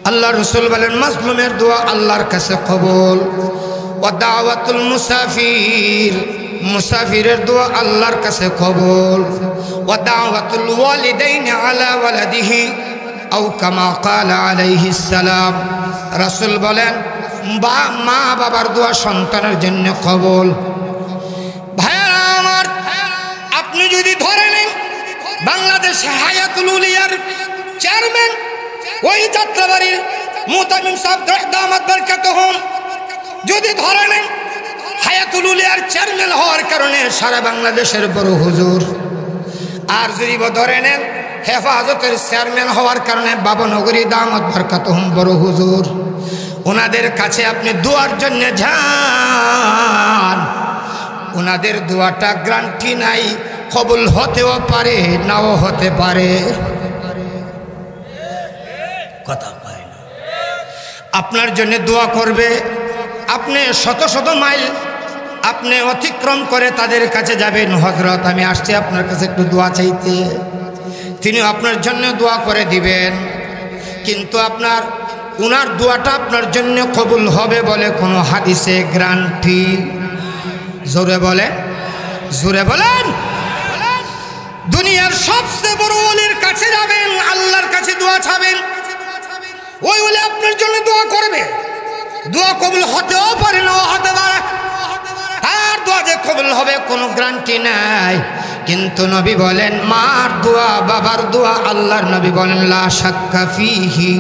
আল্লাহ রসুল বলেন মাজলুমের দোয়া আল্লাহর কাছে কবুল। ওয়া দাওয়াতুল মুসাফির, মুসাফিরের দোয়া আল্লাহর কাছে কবুল। ওয়া দাওয়াতুল ওয়ালিদাইনি আলা ওয়ালাদিহি আও কামা ক্বালা আলাইহিস সালাম, রাসূল বলেন মা বাবার দোয়া সন্তানের জন্য কবুল। ভাইরা আমার, আপনি যদি ধরে নেন বাংলাদেশ হায়াতুল উলিয়ার চেয়ারম্যান ওই যাত্রাবাড়ির মুতামিম সাহেব দামাত বরকাতুহুম, যদি ধরে নেন হায়াতুল উলিয়ার চেয়ারম্যান হওয়ার কারণে সারা বাংলাদেশের বড় হুজুর, আর যদি ধরে নেন হেফাজতের চেয়ারম্যান হওয়ার কারণে বাবনগরী দামাত বরকাতুহুম বড় হুজুর, ওনাদের কাছে আপনি দোয়ার জন্য যান, ওনাদের দোয়াটা গ্যারান্টি নাই, কবুল হতেও পারে নাও হতে পারে। কথা পায় না। আপনার জন্য দোয়া করবে, আপনি শত শত মাইল আপনি অতিক্রম করে তাদের কাছে যাবেন, হযরত আমি আসছি আপনার কাছে একটু দোয়া চাইতে, তিনি আপনার জন্য দোয়া করে দিবেন। কিন্তু আপনার উনার দোয়াটা আপনার জন্য কবুল হবে বলে কোনো হাদিসে গ্যারান্টি? জোরে বলেন, জোরে বলেন। দুনিয়ার সবচেয়ে বড় ওলির কাছে যাবেন, আল্লাহর কাছে দোয়া চাবেন, ওই ওলি আপনার জন্য দোয়া করবে, দোয়া কবুল হতেও পারে নাও হতে পারে, আর দোয়া যে কবুল হবে কোনো গ্যারান্টি নাই। কিন্তু নবী বলেন মার দোয়া বাবার দোয়া আল্লাহর নবী বলেন লা শাক্কা ফিহি,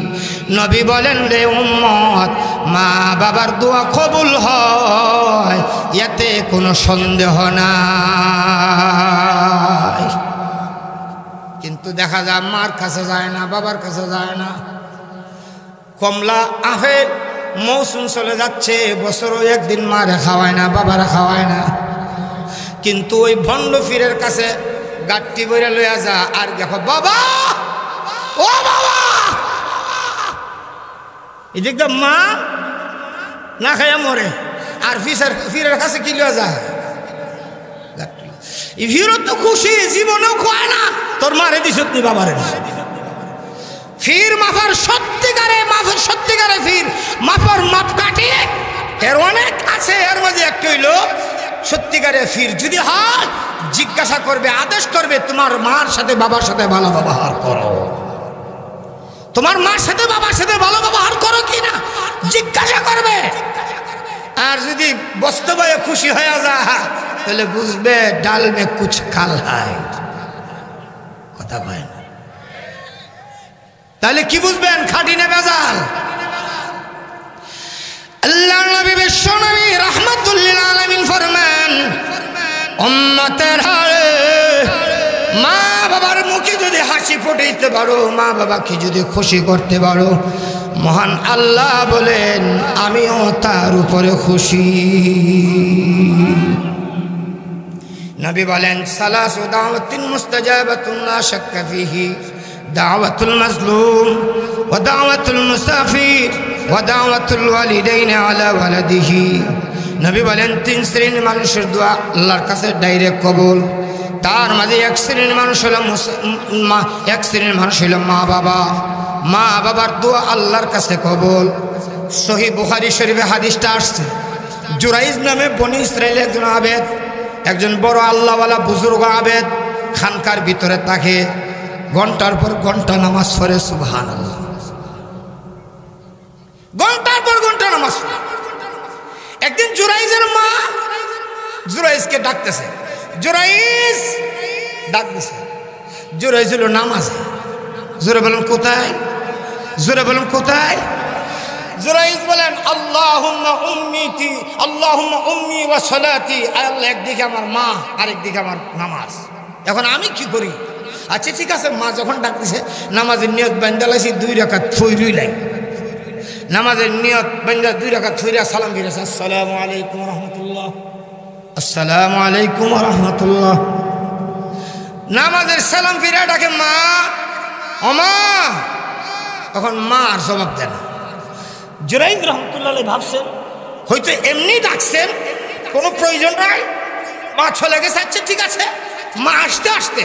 নবী বলেন রে উম্মত মা বাবার দোয়া কবুল হয় এতে কোনো সন্দেহ নাই। কিন্তু দেখা যায় মার কাছে যায় না, বাবার কাছে যায় না। কমলা আফেল মৌসুম চলে যাচ্ছে, বছরও একদিন মারে খাওয়ায় না, বাবারা খাওয়ায় না, কিন্তু ওই ভণ্ড ফিরের কাছে গাঠটি বইরা লইয়া যা, আর দেখো বাবা ও বাবা, এদিক মা না খাইয়া মরে, আর ফিরের কাছে কি লইয়া যা, ফিরত তো খুশি, জীবনেও খোয়ায় না, তোর মারে দিস নি বাবারে। ফির মাফার সত্যিকারে ফির মাফার মাপ কাটে এর অনেক আছে। এর মাঝে একটা হইল সত্যিকারে ফির যদি হয় জিজ্ঞাসা করবে, আদেশ করবে তোমার মার সাথে বাবার সাথে ভালো ব্যবহার করো, তোমার মার সাথে বাবার সাথে ভালো ব্যবহার করো কিনা জিজ্ঞাসা করবে। আর যদি বাস্তবে খুশি হয়ে যায় তাহলে বুঝবে ডাল মে কুছ কাল হয়, কথা কয় না। তাহলে কি বুঝবেন খাঁটি না ভেজাল? আল্লাহর নবী বিশ্ব নবী রাহমাতুল লিল আলামিন ফরমান, উম্মতের হারে মা বাবার মুখে যদি হাসি ফুটাইতে পারো, মা বাবাকে যদি খুশি করতে পারো, মহান আল্লাহ বলেন আমিও তার উপরে খুশি। নবী বলেন সালাসু দাওয়াতিন মুস্তাজাবাতুন লা শাক্কা ফিহি, দাওয়াতুল মাজলুম ওয়া দাওয়াতুল মুসাফির ওয়া দাওয়াতুল ওয়ালিদাইনি আলা ওয়ালাদিহি। নবী বলেন 3 শ্রেণীর মানুষের দোয়া আল্লাহর কাছে ডাইরেক্ট কবুল। তার মাঝে এক শ্রেণীর মানুষ হলো মা বাবা। মা বাবার দোয়া আল্লাহর কাছে কবুল। সহিহ বুখারী শরীফে হাদিসটা আসছে, জুরাইজ নামে বনি ইসরাইলের একজন আবেদ, একজন বড় আল্লাহওয়ালা বুজুর্গ আবেদ, খানকার ভিতরে থাকে, ঘন্টার পর ঘন্টা নামাজ পড়ে, সুবহানাল্লাহ, ঘন্টার পর ঘন্টা নামাজ পড়ে। একদিন জুরাইজের মা জুরাইজকে ডাকতেছে, জুরাইজ ডাক দিছে। জুরাইজ হলো নামাজে। জোরে বলেন কোথায়? জোরে বলেন কোথায়? জুরাইজ বলেন আল্লাহুম্মা উম্মি ওয়া সালাতি। আল্লাহ একদিকে আমার মা, আরেকদিকে আমার নামাজ। এখন আমি কি করি? আচ্ছা ঠিক আছে, মা যখন ডাকতেছে নামাজের নিয়ত বান্ধা লাইছি, 2 রাকাত থইরই লাই। নামাজের নিয়ত বান্ধা 2 রাকাত থইরা সালাম ফিরেছে, আসসালামু আলাইকুম ওয়া রাহমাতুল্লাহ, আসসালামু আলাইকুম ওয়া রাহমাতুল্লাহ। নামাজের সালাম ফিরে ডাকে মা, ও মা। তখন মা আর জবাব দেন। জুরাইজ রহমতুল্লাহ ভাবছেন হয়তো এমনি ডাকছেন, কোনো প্রয়োজন নাই, মা চলে গেছে। আচ্ছা ঠিক আছে, মা আসতে আসতে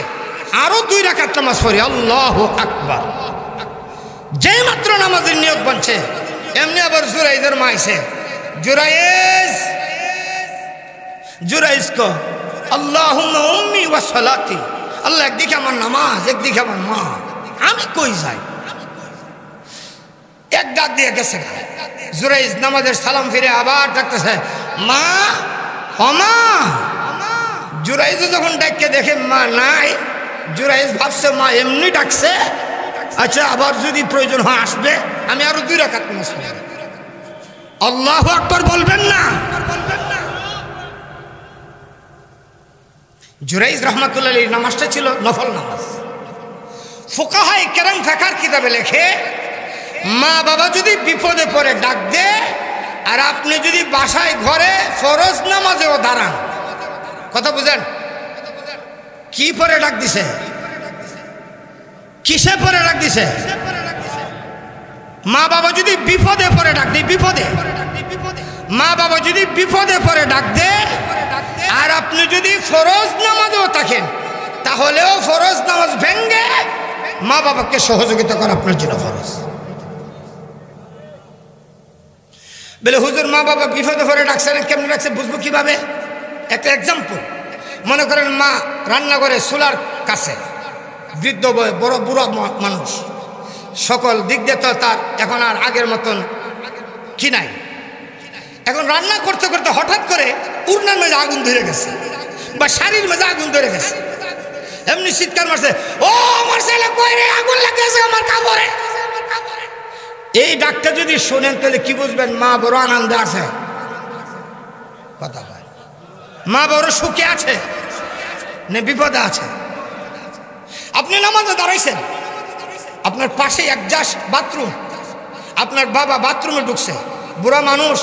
আরো 2 রাকাত নামাজ পড়ি, আল্লাহু আকবার। যে মাত্র নামাজের নিয়ত বানছে এমনি আবার জুরাইজের মা আইছে। জুরাইজ কো আল্লাহুম্মা উম্মি ওয়া সালাতি। আল্লাহ একদিকে আমার নামাজ, একদিকে আমার মা, আমি কই যাই? এক ডাক দিয়ে গেছে। জুরাইজ নামাজের সালাম ফিরে আবার ডাকতেছে, মা, ও মা। জুরাইজ যখন ডাককে দেখে মা নাই, জুরাইজ ভাবছে মা এমনি ডাকছে, আচ্ছা আবার যদি প্রয়োজন হয় আসবে, আমি আরো 2 রাকাত নামাজ পড়ব। আল্লাহু আকবার বলবেন না? জুরাইজ রহমাতুল্লাহ আলাইহি নামাজটা ছিল নফল নামাজ। ফুকাহায়ে কেরাম ফিকহের কিতাবে লেখে, মা বাবা যদি বিপদে পড়ে ডাক দে, আর আপনি যদি বাসায় ঘরে ফরজ নামাজেও দাঁড়ান, কথা বুঝেন? কি পরে ডাক দিছে? কিসে পরে ডাক দিছে? মা বাবা যদি বিপদে পড়ে ডাক দে, বিপদে, মা বাবা যদি বিপদে পড়ে ডাক দে, আর আপনি যদি ফরজ নামাজেও থাকেন, তাহলেও ফরজ নামাজ ভেঙ্গে মা বাবাকে সহযোগিতা করা আপনার জন্য ফরজ। বলে হুজুর মা বাবা বিপদে পড়ে ডাকছেন, কেমন ডাকছে বুঝবো কিভাবে? একটা এক্সাম্পল, মনে করেন মা রান্নাঘরে চুলার কাছে, বৃদ্ধ বড় বুড়া মানুষ, সকল দিক দিয়ে তো তার এখন আর আগের মতন কি নাই। এখন রান্না করতে করতে হঠাৎ করে উড়নার মেঝে আগুন ধরে গেছে, বা শাড়ির মেঝে আগুন ধরে গেছে, এমনি চিৎকার মারছে, ও আমার ছেলে কই রে, আগুন লাগতেছে আমার কাপড়ে। এই ডাকটা যদি শোনেন তাহলে কি বুঝবেন? মা বড় আনন্দে আছে, কথা হয়, মা বড় সুখে আছে না বিপদে আছে। আপনি নামাজে দাঁড়াইছেন, আপনার পাশে একজাস্ট বাথরুম, আপনার বাবা বাথরুমে ঢুকছে, বুড়া মানুষ,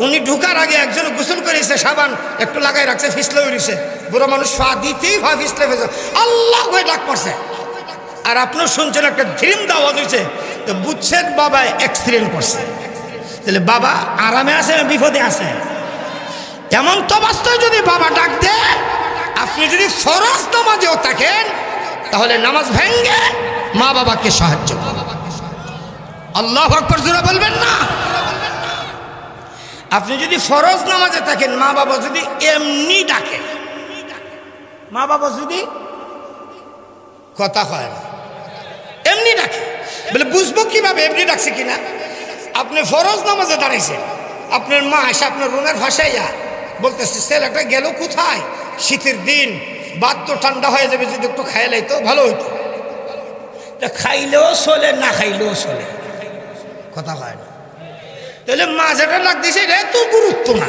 উনি ঢুকার আগে একজন গোসল করেছে, সাবান একটু লাগাই রাখছে, ফিসলে উড়িছে, বুড়া মানুষ ফা দিতেই ফা ফিসলে ফেছে, আল্লাহ হয়ে ডাক পড়ছে। আর আপনার শুনছেন একটা ধ্রিম আওয়াজ হয়েছে, তো বুঝছেন বাবা অ্যাক্সিডেন্ট করছে। তাহলে বাবা আরামে আছে না বিপদে আছে? এমন তো অবস্থায় যদি বাবা ডাক দেয়, আপনি যদি ফরজ নামাজেও থাকেন, তাহলে নামাজ ভেঙ্গে মা বাবাকে সাহায্য করুন। আল্লাহু আকবার জোরে বলবেন না। আপনি যদি ফরজ নামাজে থাকেন, মা বাবা যদি এমনি ডাকে, মা বাবা যদি কথা হয় না এমনি ডাকে, বলে বুঝবো কিভাবে এমনি ডাকছে কিনা? আপনি ফরজ নামাজে দাঁড়াইছেন, আপনার মা এসে আপনার রুমের ভাসাইয়া বলতেছে ছেলেটা গেল কোথায়, শীতের দিন বাদ তো ঠান্ডা হয়ে যাবে, যদি একটু খাইলাই তো ভালো হইতো। খাইলেও চলে, না খাইলেও চলে, কথা হয় না। তাহলে মা যেটা ডাক দিয়েছে এটা এত গুরুত্ব না,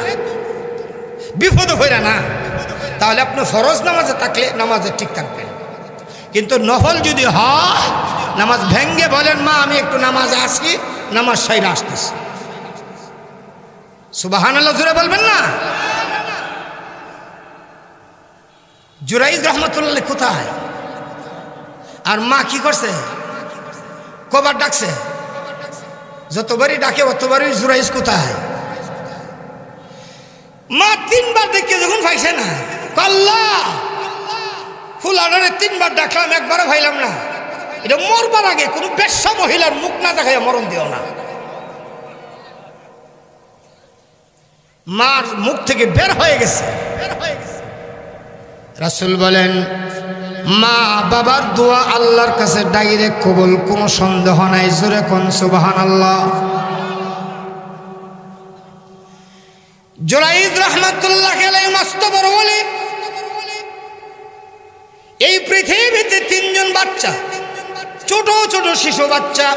বিপদ হইরা না। তাহলে আপনি ফরজ নামাজে থাকলে নামাজে ঠিক থাকবেন, কিন্তু নফল যদি হয় নামাজ ভেঙ্গে বলেন মা আমি একটু নামাজে আসি, নামাজ সাইরা আসতেছি। সুবহানাল্লাহ জোরে বলবেন না। জুরাইজ রহমতুল্লাহ কোথায়, আর মা কি করছে, কবার ডাকছে? যতবারই ডাকে অতবারই জুরাইজ কোথায়। মা 3 বার দেখে যখন পাইছে না, আল্লাহ ফুল আডারে 3 বার ডাকলাম, একবারও ভাইলাম না, এটা মরবার আগে কোনো বেশ্যা মহিলার মুখ না দেখাইয়া মরণ দিও না। মার মুখ থেকে বের হয়ে গেছে। রাসূল বলেন মা বাবার দোয়া আল্লাহর কাছে ডাইরেক্ট কবুল, কোনো সন্দেহ নাই। জোরে কোন সুবহানাল্লাহ। জুরাইজ রাহমাতুল্লাহ আলাইহি মস্ত বড় ওলি। এই পৃথিবীতে 3 জন বাচ্চা, ছোট ছোট শিশু বাচ্চা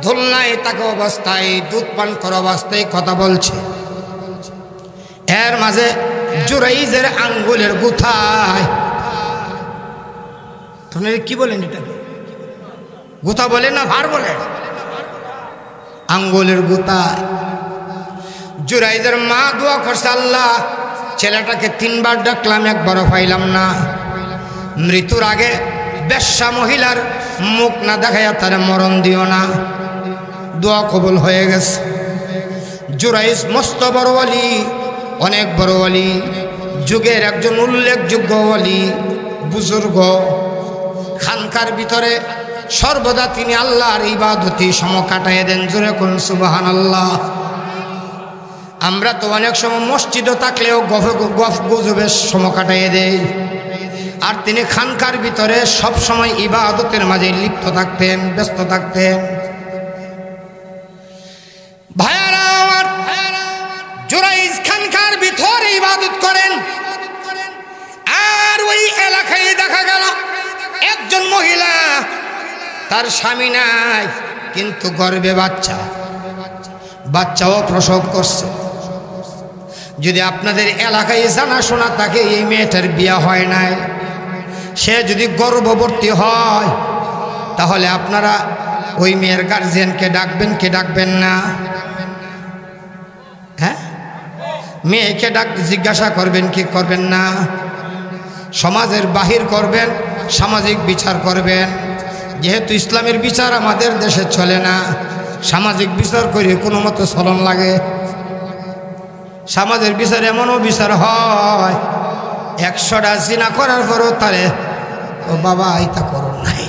দোলনায় থাকা অবস্থায়, দুধ পান করা অবস্থায় কথা বলছে। এর মাঝে জুরাইজের আঙ্গুলের গুথায়, আপনারা কি বলেন এটা, গুথা বলেন না ভার বলেন, আঙ্গুলের গুথায় জুরাইজের মা দোয়া করছে আল্লাহ ছেলেটাকে 3 বার ডাকলাম, একবারও পাইলাম না। মৃত্যুর আগে বেশ্যা মহিলার মুখ না দেখাইয়া তার মরণ দিও না। দোয়া কবুল হয়ে গেছে। জুরাইজ মস্ত বড় ওলি, অনেক বড় ওলি, যুগের একজন উল্লেখযোগ্য ওলি, বুজুর্গ। খানকার ভিতরে সর্বদা তিনি আল্লাহর ইবাদতে সময় কাটাইয়া দেন। জোরে কোন সুবহানাল্লাহ। আমরা তো অনেক সময় মসজিদও থাকলেও গফ গুজবের সময় কাটাইয়ে দেই, আর তিনি খানকার ভিতরে সব সময় ইবাদতের মাঝে লিপ্ত থাকতেন, ব্যস্ত থাকতেন। ভাইয়ারা আমার, জুরাইজ খানকার ভিতরে ইবাদত করেন, আর ওই এলাকায় দেখা গেল একজন মহিলা, তার স্বামী নাই, কিন্তু গর্ভে বাচ্চা, বাচ্চাও প্রসব করছে। যদি আপনাদের এলাকায় জানাশোনা থাকে এই মেয়েটার বিয়ে হয় নাই, সে যদি গর্ভবতী হয়, তাহলে আপনারা ওই মেয়ের গার্জিয়ানকে ডাকবেন কি ডাকবেন না? হ্যাঁ, মেয়েকে জিজ্ঞাসা করবেন কি করবেন না? সমাজের বাহির করবেন, সামাজিক বিচার করবেন। যেহেতু ইসলামের বিচার আমাদের দেশে চলে না, সামাজিক বিচার করে কোনো মতো চলন লাগে। সমাজের বিচার এমনও বিচার হয়, 100টা জিনা করার পরও তারে ও বাবা এটা করো নাই,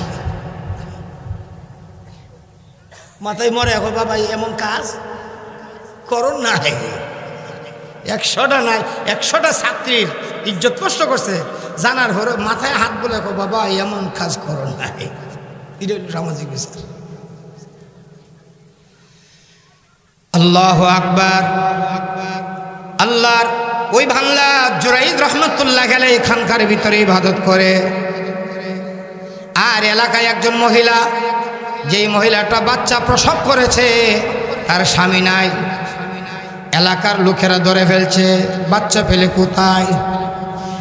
মাথায় মরে এখন বাবা এমন কাজ করো নাই। 100টা নাই, 100টা ছাত্রীর ইজ্জত কষ্ট করছে, জানার পরে মাথায় হাত বলে বাবা এমন কাজ করো নাই। এটা হল সামাজিক বিচার। আল্লাহু আকবার। আল্লাহর ওই বাংলা জুরাইজ রহমতুল্লাহ আলাইহি খানকার ভিতরে ইবাদত করে। আর এলাকায় একজন মহিলা, যেই মহিলাটা বাচ্চা প্রসব করেছে, তার স্বামী নাই। এলাকার লোকেরা ধরে ফেলছে, বাচ্চা পেলে কোথায়?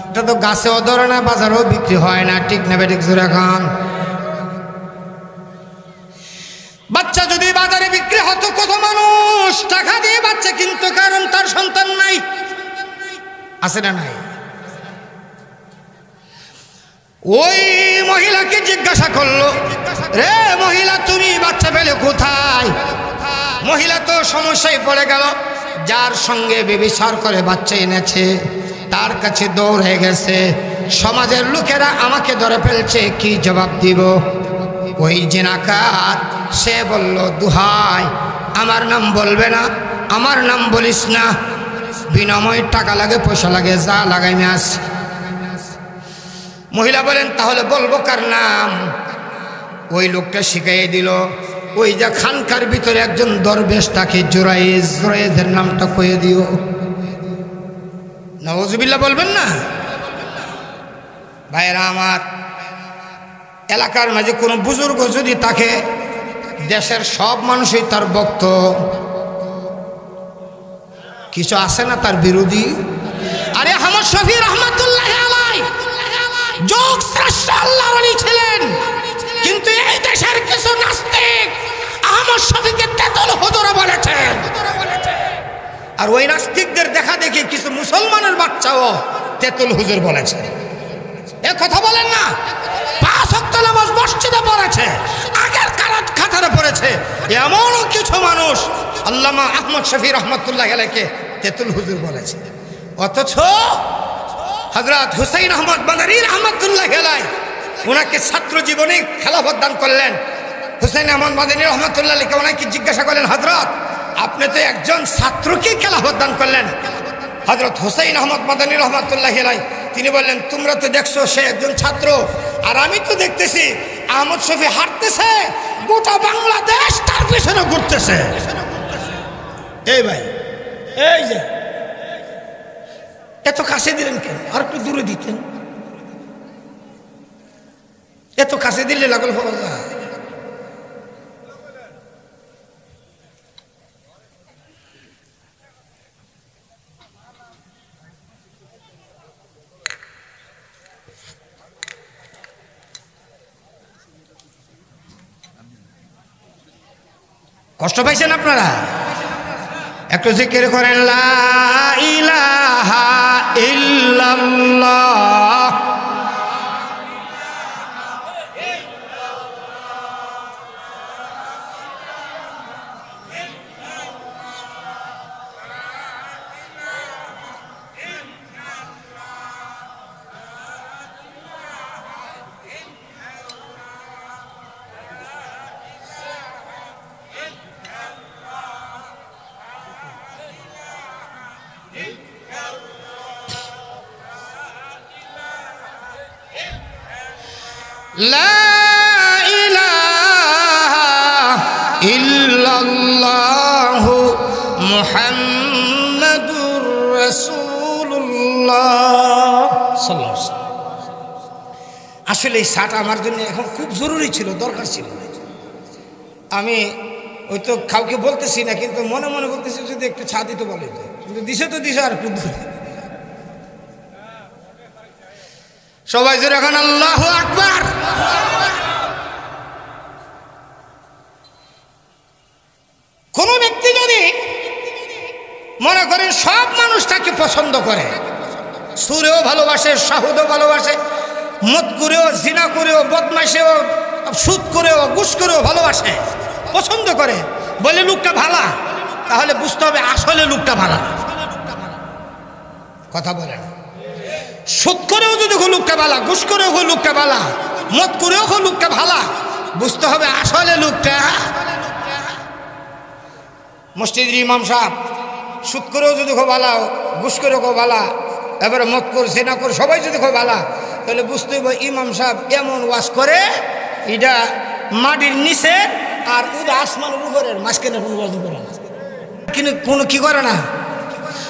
এটা তো গাছেও ধরে না, বাজারেও বিক্রি হয় না, ঠিক না বেঠিক জোরে খান? বাচ্চা যদি বাজারে বিক্রি হতো, কত মানুষ টাকা দিয়ে বাচ্চা কিনতো, কারণ তার সন্তান নাই, আছে না নাই? ওই মহিলাকে জিজ্ঞাসা করলো, রে মহিলা তুমি বাচ্চা পেলে কোথায়? মহিলা তো সমস্যায় পড়ে গেল, যার সঙ্গে ব্যভিচার করে বাচ্চা এনেছে তার কাছে দৌড় হয়ে গেছে। সমাজের লোকেরা আমাকে ধরে ফেলছে, কি জবাব দিব? ওই জিনাকার সে বলল, দুহাই, আমার নাম বলবে না, আমার নাম বলিস না, বিনিময়ে টাকা লাগে, পয়সা লাগে, যা লাগাইমে আসি। মহিলা বলেন, তাহলে বলবো কার নাম? ওই লোকটা শিখাইয়ে দিল, ওই যে খানকার ভিতরে একজন দরবেশ তাকে জোরাইজ, জোরাইজের নামটা কয়ে দিও। নাউজুবিল্লাহ বলবেন না? ভাইরা আমার, এলাকার মাঝে কোনো বুজুর্গ যদি তাকে, দেশের সব মানুষই তার ভক্ত, কিছু আছে না তার বিরোধী? আরে আহমদ শফী রহমাতুল্লাহ আলাইহি যোগ শ্রেষ্ঠ আল্লাহর ওলি ছিলেন, কিন্তু এই দেশের কিছু নাস্তিক আহমদ শফীকে তেতুল হুজুর বলেছেন। আর ওই নাস্তিকদের দেখা দেখি কিছু মুসলমানের বাচ্চাও তেতুল হুজুর বলেছে। এ কথা বলেন না? 5 ওয়াক্ত নামাজ মসজিদে পড়েছে, আগের খাতারে পড়েছে, এমনও কিছু মানুষ আল্লামা আহমদ শফী রহমাতুল্লাহ আলাইহিকে তেতুল হুজুর বলেছে। অথচ হযরত হুসাইন আহমদ মাদানী রহমাতুল্লাহ আলাইহি ওনাকে ছাত্র জীবনে খেলাফত দান করলেন। হুসাইন আহমদ মাদানী রহমাতুল্লাহ আলাইহিকে ওনাকে জিজ্ঞাসা করলেন, হযরত আপনি তো একজন ছাত্রকে খেলাফত দান করলেন। হযরত হুসাইন আহমদ মাদানী রহমাতুল্লাহ আলাইহি তিনি বললেন, তোমরা তো দেখছো সে একজন ছাত্র, আর আমি তো দেখতেছি আহমদ শফী হাঁটতেছে, গোটা বাংলাদেশ তার পিছনে ঘুরতেছে। এই ভাই, এই যে এত কাছে দিলেন কেন? আর একটু দূরে দিতেন, এত কাছে দিলে লাগল পাওয়া যায়। কষ্ট পাইছেন আপনারা? একটু জিকির করেন, লা ইলাহা ইল্লাল্লাহ। লা ইলাহা ইল্লাল্লাহু মুহাম্মাদুর রাসূলুল্লাহ সাল্লাল্লাহু আলাইহি ওয়াসাল্লাম। আসলে এই সাটা আমার জন্য এখন খুব জরুরি ছিল, দরকার ছিল। আমি ওই তো কাউকে বলতেছি না, কিন্তু মনে মনে বলতেছি যদি একটু ছা দিতে বলে, কিন্তু দিছে তো দিছে, আর একটু দূরে। সবাই জোরে এখন আল্লাহু আকবার। কোন ব্যক্তি যদি মনে করেন সব মানুষ তাকে পছন্দ করে, সুরেও ভালোবাসে, শাহুদও ভালোবাসে, মদ করেও, জিনা করেও, বদমাইশেও, সুদ করেও, ঘুষ করেও ভালোবাসে, পছন্দ করে, বলে লোকটা ভালা, তাহলে বুঝতে হবে আসলে লোকটা ভালা। কথা বলে না? সুদ করেও যদি লোকটা ভালা, ঘুষ করেও লোকটা ভালা, মদ করেও লোকটা ভালা, বুঝতে হবে আসলে লোকটা। মসজিদের ইমাম সাহেব সুদ করেও যদি ভালা, ঘুষ করেও ভালা, এবারে মদ কর, জেনা কর, সবাই যদি ভালা, তাহলে বুঝতে হবে ইমাম সাহেব এমন ওয়াজ করে, এটা মাটির নিচে আর ওটা আসমানের উপরের মাঝখানে কোনো ওয়াজ করে না, কিন্তু কোনো কি করে না।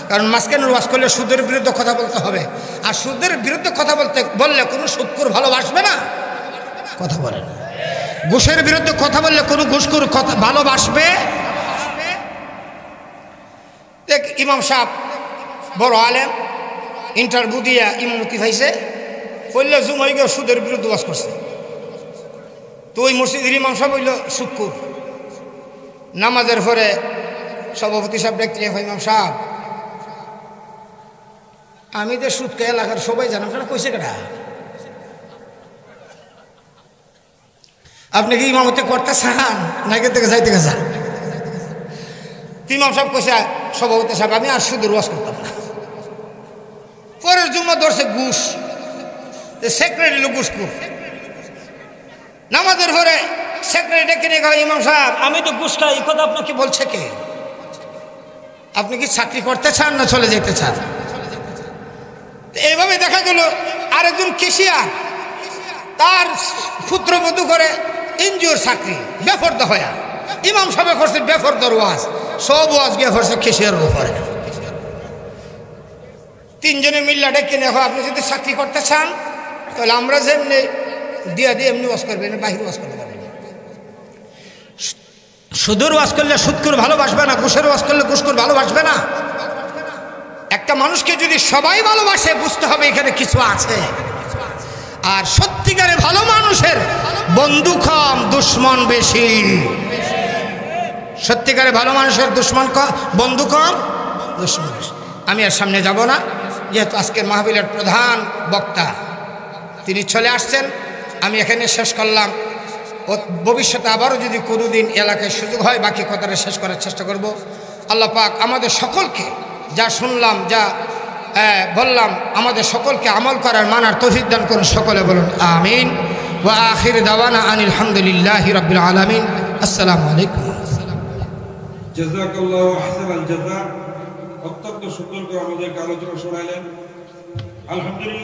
কারণ মাঝখানের ওয়াজ করলে সুদের বিরুদ্ধে কথা বলতে হবে, আর সুদের বিরুদ্ধে কথা বললে কোনো সুদখোর ভালোবাসবে না, কথা বলে না। ঘুষের বিরুদ্ধে কথা বললে কোনো ঘুষখোর কথা ভালোবাসবে। দেখ, ইমাম সাহেব বড় আলেম, ইন্টারভিউ দিয়া ইমামতি পাইছে, বললে জুমাই গিয়ে সুদের বিরুদ্ধে ওয়াজ করছে। তো ওই মসজিদের ইমাম সাহেব হইল সুদখোর। নামাজের পরে সভাপতি সাহেব দেখতে, ইমাম সাহেব আমি যে সুদকে এলাকার সবাই জানাম, সেটা কইছে কেটা? আপনি কি ইমামতি করতে চান নাকি থেকে যাইতে চান? ইমাম সাহেব কইছে, সভাপতি সাহেব আমি আর সুদের ওয়াজ করতাম না। পরের জুম্মা ধরছে ঘুষ, সেক্রেটারি ঘুষ কর। নামাজের পরে সেক্রেটারি ডেকে নিয়ে গেল, ইমাম সাহেব আমি তো ঘুষ খাই, এই কথা আপনাকে বলছে কে? আপনি কি চাকরি করতে চান না চলে যেতে চান? এইভাবে দেখা গেল আরেকজন কেশিয়ার, তার পুত্রবধূ করে এনজিওর চাকরি, বেফরদা হয়া ইমাম সাহেব করছে বেফরদার ওয়াজ, সব ওয়াজ গিয়ে করছে কেশিয়ারের উপরে। তিনজনে মিল্লা ডেকে নিয়ে, আপনি যদি চাকরি করতে চান তাহলে আমরা যেমনি দিয়া দিয়ে এমনি ওয়াজ করবেন, বাহির ওয়াজ করতে পারবেন। সুদূর ওয়াজ করলে সুদকুর ভালোবাসবে না, ঘুষের ওয়াজ করলে ঘুষকুর ভালোবাসবে না। একটা মানুষকে যদি সবাই ভালোবাসে, বুঝতে হবে এখানে কিছু আছে। আর সত্যিকারে ভালো মানুষের বন্ধু কম, দুশ্মন বেশি। সত্যিকারে ভালো মানুষের দুশ্মন কম, বন্ধু কম, দুশ্মন বেশি। আমি আর সামনে যাব না, যেহেতু আজকের মাহফিলের প্রধান বক্তা তিনি চলে আসছেন। আমি এখানে শেষ করলাম। ভবিষ্যতে আবারও যদি কোনোদিন এলাকায় সুযোগ হয় বাকি কথাটা শেষ করার চেষ্টা করব। আল্লাহ পাক আমাদের সকলকে যা শুনলাম, যা বললাম, আমাদের সকলকে আমল করার মানার তৌফিক দান করুন। সকলে বলুন আমিন। ওয়া আখির দাওয়ানা আনিল হামদুলিল্লাহি রাব্বিল আলামিন। আসসালামু আলাইকুম। জাযাকাল্লাহু আহসানাল জাযা। অত্যন্ত সুন্দর করে আমাদেরকে আলোচনা শোনালেন। আলহামদুলিল্লাহ।